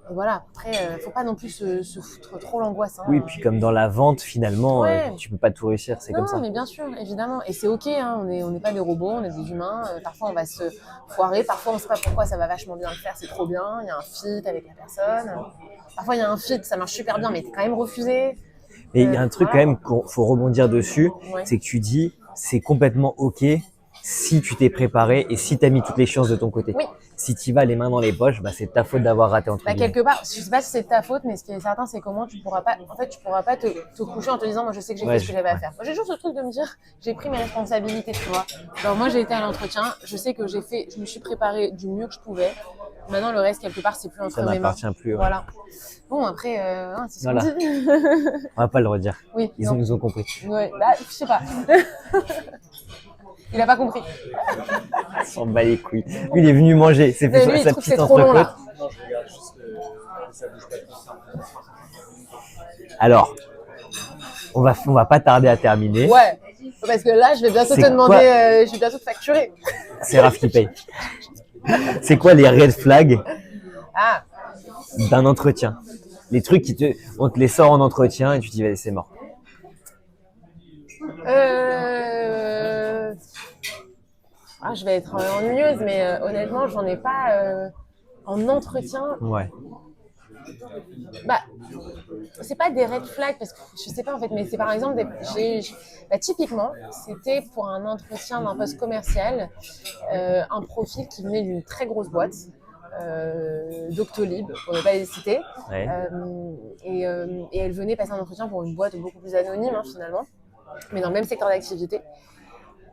Et voilà, après, faut pas non plus se foutre trop l'angoisse. Hein. Oui, puis comme dans la vente, finalement, Ouais. Tu peux pas tout réussir, c'est comme ça. Non, mais bien sûr, évidemment. Et c'est OK, hein, on n'est pas des robots, on est des humains. Parfois, on va se foirer. Parfois, on ne sait pas pourquoi ça va vachement bien le faire, c'est trop bien. Il y a un fit avec la personne. Parfois, il y a un fit, ça marche super bien, mais t'es quand même refusé. Et il y a un truc quand même qu'il faut rebondir dessus, c'est que tu dis, c'est complètement OK si tu t'es préparé et si tu as mis toutes les chances de ton côté. Oui. Si tu vas les mains dans les poches, c'est ta faute d'avoir raté entre guillemets. Quelque part, je sais pas si c'est ta faute, mais ce qui est certain, c'est comment tu pourras pas te coucher en te disant, moi, je sais que j'ai fait ce que j'avais à faire. Moi, j'ai toujours ce truc de me dire, j'ai pris mes responsabilités, tu vois. Alors, moi, j'ai été à l'entretien, je sais que je me suis préparée du mieux que je pouvais. Maintenant, le reste, quelque part, c'est plus entre mes mains. Ça m'appartient plus. Ouais. Voilà. Bon, après, c'est ce voilà. qu'on dit. On va pas le redire. Oui. Ils nous ont compris. Ouais, je sais pas. Il a pas compris. Il s'en bat les couilles. Lui, il est venu manger. C'est fait sa petite entrecôte. Alors, on va pas tarder à terminer. Ouais. Parce que là, je vais bientôt te demander, je vais bientôt te facturer. C'est Raph qui paye. C'est quoi les red flags d'un entretien? Les trucs on te les sort en entretien et tu te dis, c'est mort. Je vais être ennuyeuse, mais honnêtement, j'en ai pas en entretien. Ouais. C'est pas des red flags parce que je sais pas en fait, mais c'est par exemple typiquement, c'était pour un entretien d'un poste commercial, un profil qui venait d'une très grosse boîte. Doctolib, pour ne pas les citer. Ouais. Et elle venait passer un entretien pour une boîte beaucoup plus anonyme finalement, mais dans le même secteur d'activité.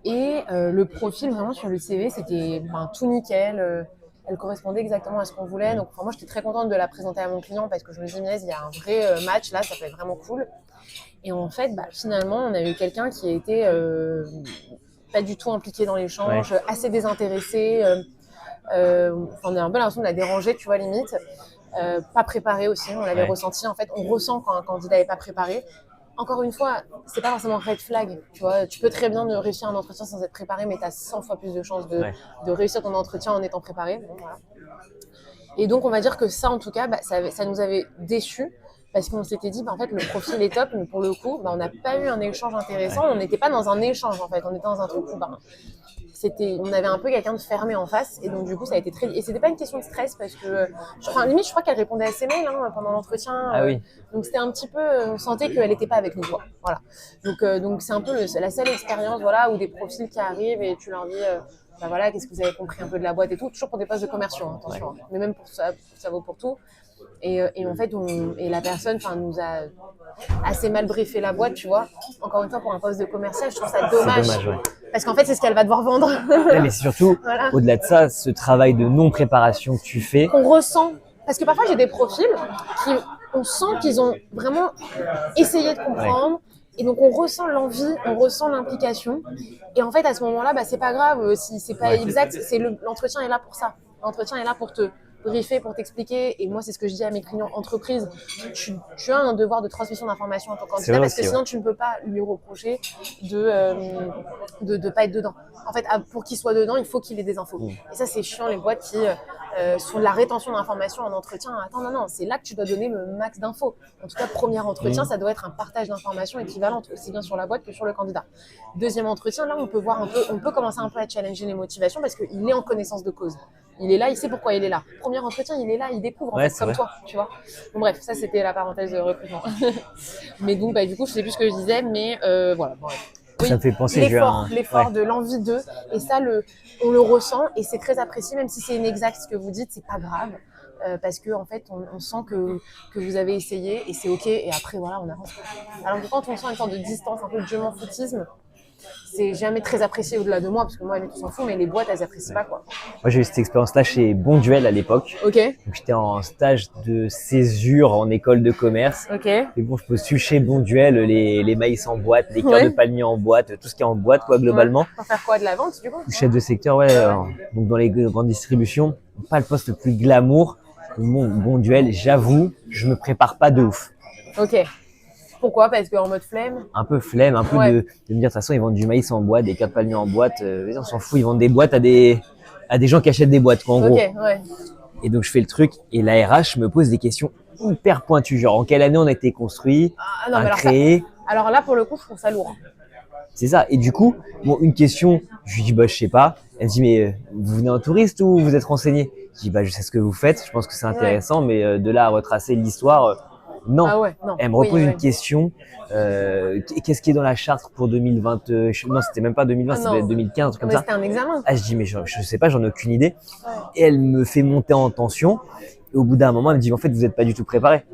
Et le profil vraiment sur le CV, c'était tout nickel. Elle correspondait exactement à ce qu'on voulait. Donc moi, j'étais très contente de la présenter à mon client parce que je me dis, il y a un vrai match là, ça peut être vraiment cool. Et en fait, finalement, on a eu quelqu'un qui a été pas du tout impliqué dans l'échange, assez désintéressé. On a un peu l'impression de la déranger, tu vois, limite. Pas préparé aussi, on l'avait ressenti. En fait, on ressent quand un candidat n'est pas préparé. Encore une fois, c'est pas forcément red flag, tu vois. Tu peux très bien ne réussir un entretien sans être préparé, mais tu as 100 fois plus de chances de réussir ton entretien en étant préparé. Bon, voilà. Et donc, on va dire que ça, en tout cas, ça nous avait déçus parce qu'on s'était dit, en fait, le profil est top, mais pour le coup, on n'a pas eu un échange intéressant. On n'était pas dans un échange, en fait. On était dans un truc où, on avait un peu quelqu'un de fermé en face, et donc du coup ça a été très. Et c'était pas une question de stress parce que, limite, je crois qu'elle répondait à ses mails pendant l'entretien. Oui. Donc c'était un petit peu, on sentait qu'elle n'était pas avec nous, quoi. Voilà. Donc c'est un peu la seule expérience, où des profils qui arrivent et tu leur dis, bah voilà, qu'est-ce que vous avez compris un peu de la boîte et tout, toujours pour des postes de commerciaux, hein, attention, mais même pour ça vaut pour tout. Et en fait, la personne nous a assez mal briefé la boîte, tu vois. Encore une fois, pour un poste de commercial, je trouve ça dommage. C'est dommage, ouais. Parce qu'en fait, c'est ce qu'elle va devoir vendre. Ouais, mais c'est surtout, voilà. Au-delà de ça, ce travail de non-préparation que tu fais. Qu'on ressent. Parce que parfois, j'ai des profils on sent qu'ils ont vraiment essayé de comprendre. Ouais. Et donc, on ressent l'envie, on ressent l'implication. Et en fait, à ce moment-là, bah, c'est pas grave si c'est pas exact. L'entretien est là pour ça. L'entretien est là pour te briefer, pour t'expliquer. Et moi, c'est ce que je dis à mes clients entreprises. Tu as un devoir de transmission d'informations en tant que candidat parce que sinon, tu ne peux pas lui reprocher de pas être dedans. En fait, pour qu'il soit dedans, il faut qu'il ait des infos. Et ça, c'est chiant, les boîtes qui sont de la rétention d'informations en entretien. Attends, non, c'est là que tu dois donner le max d'infos. En tout cas, premier entretien, ça doit être un partage d'informations équivalente, aussi bien sur la boîte que sur le candidat. Deuxième entretien, là, on peut commencer un peu à challenger les motivations parce qu'il est en connaissance de cause. Il est là, il sait pourquoi il est là. Premier entretien, il est là, il découvre en fait, comme toi, tu vois. Bon, bref, ça c'était la parenthèse de recrutement. Mais donc, du coup, je sais plus ce que je disais, mais voilà. Bon, oui, ça me fait penser l'effort de l'envie d'eux. Et ça, on le ressent et c'est très apprécié, même si c'est inexact ce que vous dites, c'est pas grave. Parce que en fait, on sent que vous avez essayé et c'est ok. Et après, voilà, on avance. Alors que quand on sent une sorte de distance, un peu de je m'en foutisme, c'est jamais très apprécié au-delà de moi, parce que moi, on s'en fout, mais les boîtes, elles apprécient pas, quoi. Moi, j'ai eu cette expérience-là chez Bonduel à l'époque. Ok. Donc, j'étais en stage de césure en école de commerce. Ok. Et bon, je postule chez Bonduel les maïs en boîte, les cœurs de palmier en boîte, tout ce qui est en boîte, quoi, globalement. Pour faire quoi, de la vente, du coup? Chef de secteur, donc dans les grandes distributions, pas le poste le plus glamour. Bonduel, j'avoue, je me prépare pas de ouf. Ok. Pourquoi? Parce qu'en mode flemme? Un peu flemme, un peu de me dire, de toute façon, ils vendent du maïs en boîte, des cœurs de palmier en boîte. On s'en fout, ils vendent des boîtes à des gens qui achètent des boîtes, quoi, en gros. Ouais. Et donc, je fais le truc et la RH me pose des questions hyper pointues. Genre, en quelle année on a été construit, créé. Alors là, pour le coup, je trouve ça lourd. C'est ça. Et du coup, une question, je lui dis, je sais pas. Elle me dit, mais vous venez en touriste ou vous êtes renseigné? Je dis, je sais ce que vous faites. Je pense que c'est intéressant, mais de là à retracer l'histoire, non. Non. Elle me repose une question. Qu'est-ce qui est dans la charte pour 2020? Non, c'était même pas 2020, c'était 2015, un truc comme ça. C'était un examen. Je dis, mais je sais pas, j'en ai aucune idée. Et elle me fait monter en tension. Et au bout d'un moment, elle me dit, en fait, vous n'êtes pas du tout préparé.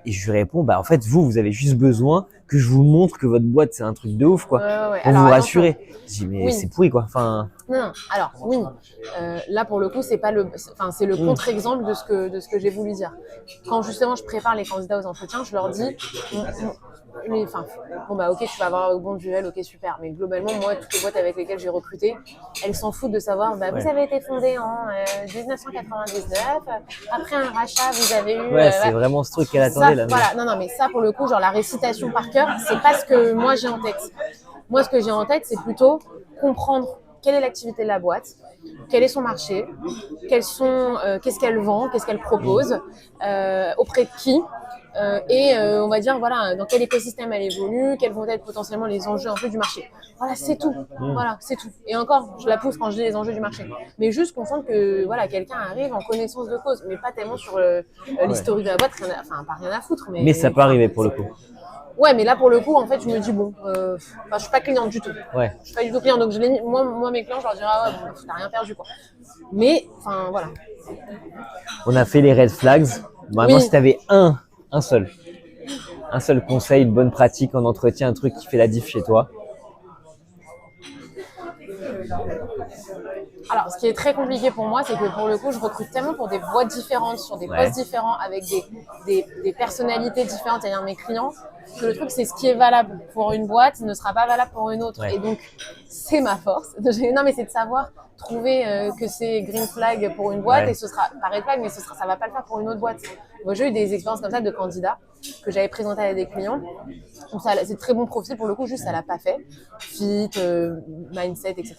Et je lui réponds, en fait, vous avez juste besoin que je vous montre que votre boîte, c'est un truc de ouf, quoi. Pour vous rassurer. Je dis, mais c'est pourri, quoi. Non, alors, oui. Là, pour le coup, c'est le contre-exemple de ce que j'ai voulu dire. Quand, justement, je prépare les candidats aux entretiens, je leur dis, ok, tu vas avoir un Bonduel, ok, super. Mais globalement, moi, toutes les boîtes avec lesquelles j'ai recruté, elles s'en foutent de savoir, vous avez été fondé en 1999, après un rachat, vous avez eu... c'est vraiment ce truc qu'elle attendait, là. Voilà, non, mais ça, pour le coup, genre la récitation par cœur, c'est pas ce que moi j'ai en tête. Moi, ce que j'ai en tête, c'est plutôt comprendre quelle est l'activité de la boîte, quel est son marché, qu'est-ce qu'elle vend, qu'est-ce qu'elle propose, auprès de qui, et on va dire dans quel écosystème elle évolue, quels vont être potentiellement les enjeux un peu du marché. Voilà, c'est tout. Voilà, c'est tout. Et encore, je la pousse quand je dis les enjeux du marché. Mais juste qu'on sente que quelqu'un arrive en connaissance de cause, mais pas tellement sur l'historique de la boîte, pas rien à foutre. Mais ça peut arriver pour le coup. Ouais, mais là pour le coup, en fait, je me dis je suis pas cliente du tout. Ouais. Je suis pas du tout cliente, donc moi mes clients, je leur dirais t'as rien perdu, quoi. Mais voilà. On a fait les red flags. Maintenant, si t'avais un seul conseil, une bonne pratique en entretien, un truc qui fait la diff chez toi. Alors, ce qui est très compliqué pour moi, c'est que pour le coup, je recrute tellement pour des boîtes différentes, sur des postes différents, avec des personnalités différentes derrière mes clients, que le truc, c'est ce qui est valable pour une boîte ne sera pas valable pour une autre. Ouais. Et donc, c'est ma force. Non, mais c'est de savoir trouver que c'est green flag pour une boîte et ce sera pas red flag, mais ça va pas le faire pour une autre boîte. Moi, j'ai eu des expériences comme ça de candidats que j'avais présentés à des clients. Donc, c'est très bon profil pour le coup, juste ça l'a pas fait. Fit, mindset, etc.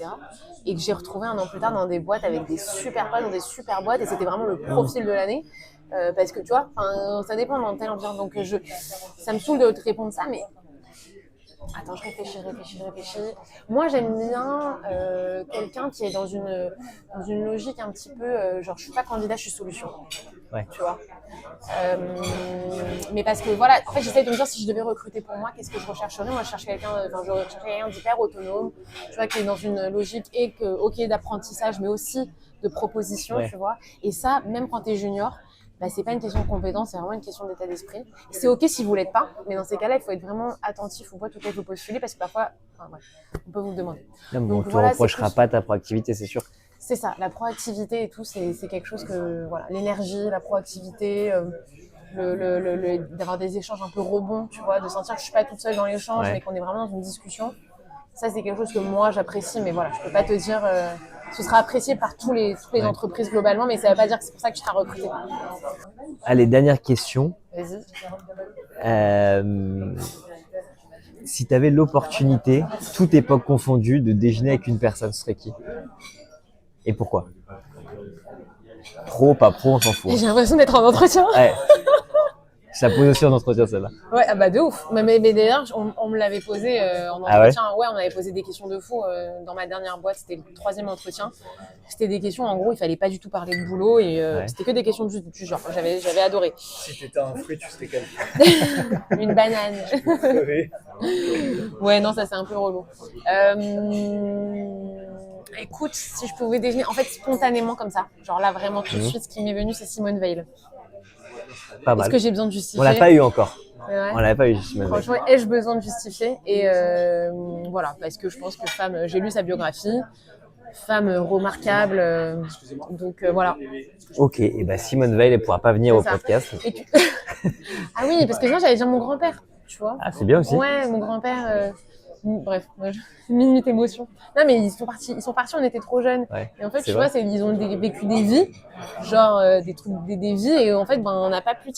Et que j'ai retrouvé un an plus tard dans des boîtes avec des super postes, dans des super boîtes, et c'était vraiment le profil de l'année. Parce que tu vois, ça dépend dans tel environnement. Donc ça me saoule de te répondre ça, mais Attends, je réfléchis. Moi, j'aime bien quelqu'un qui est dans une logique un petit peu, genre, je suis pas candidat, je suis solution. Ouais. Tu vois. Mais parce que voilà, en fait, j'essaie de me dire si je devais recruter pour moi, qu'est-ce que je rechercherais. Moi, je recherche quelqu'un d'hyper autonome, tu vois, qui est dans une logique d'apprentissage, mais aussi de proposition, tu vois. Et ça, même quand tu es junior, bah, c'est pas une question de compétence, c'est vraiment une question d'état d'esprit. C'est ok si vous l'êtes pas, mais dans ces cas-là, il faut être vraiment attentif aux boîtes auxquelles vous postulez parce que parfois, on peut vous le demander. Non, mais on ne te reprochera pas ta proactivité, c'est sûr. C'est ça, la proactivité et tout, c'est quelque chose que, voilà, l'énergie, la proactivité, d'avoir des échanges un peu rebonds, tu vois, de sentir que je suis pas toute seule dans l'échange, mais qu'on est vraiment dans une discussion. Ça, c'est quelque chose que moi, j'apprécie, mais voilà, je peux pas te dire, ce sera apprécié par toutes les entreprises globalement, mais ça veut pas dire que c'est pour ça que tu seras recruté. Allez, dernière question. Vas-y. Si tu avais l'opportunité, toute époque confondue, de déjeuner avec une personne, ce serait qui? Et pourquoi? Pro, pas pro, on s'en fout. J'ai l'impression d'être en entretien. Ouais. Ça pose aussi en entretien, celle-là. Ouais, ah bah de ouf. Mais d'ailleurs, on me l'avait posé en entretien. Ouais, on avait posé des questions de fou. Dans ma dernière boîte, c'était le 3e entretien. C'était des questions, en gros, il fallait pas du tout parler de boulot et c'était que des questions du genre. J'avais adoré. Si t'étais un fruit, tu serais quel? Une banane. Ouais, non, ça c'est un peu relou. Écoute, si je pouvais déjeuner, en fait, spontanément comme ça, genre là, vraiment tout de suite, ce qui m'est venu, c'est Simone Veil. Pas mal. Est-ce que j'ai besoin de justifier? On l'a pas eu encore. Ouais. On l'avait pas eu, Simone Veil. Franchement, ai-je besoin de justifier? Et voilà, parce que je pense que femme, j'ai lu sa biographie, femme remarquable, donc voilà. Ok, et ben Simone Veil, elle pourra pas venir au podcast. Ah oui, parce que sinon j'allais dire mon grand-père, tu vois. Ah, c'est bien aussi. Ouais, mon grand-père. Bref, minute émotion. Non, mais ils sont partis, on était trop jeunes. Ouais, et en fait, tu vois, ils ont vécu des vies, genre des trucs, des vies, et en fait, on n'a pas pu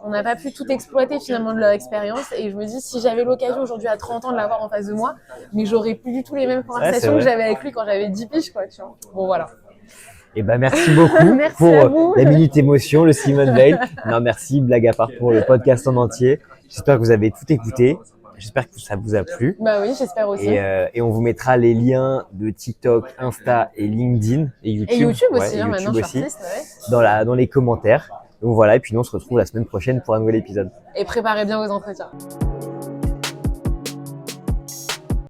on n'a pas pu tout exploiter finalement de leur expérience. Et je me dis, si j'avais l'occasion aujourd'hui à 30 ans de l'avoir en face de moi, mais j'aurais plus du tout les mêmes conversations que j'avais avec lui quand j'avais 10 piges, quoi, tu vois. Bon, voilà. Et ben merci beaucoup pour la minute émotion, le Simone Veil. Non, merci, blague à part pour le podcast en entier. J'espère que vous avez tout écouté. J'espère que ça vous a plu. Bah oui, j'espère aussi. Et on vous mettra les liens de TikTok, Insta et LinkedIn et YouTube. Et YouTube aussi, YouTube maintenant aussi, je suis artiste, ouais. dans les commentaires. Donc voilà, et puis nous on se retrouve la semaine prochaine pour un nouvel épisode. Et préparez bien vos entretiens.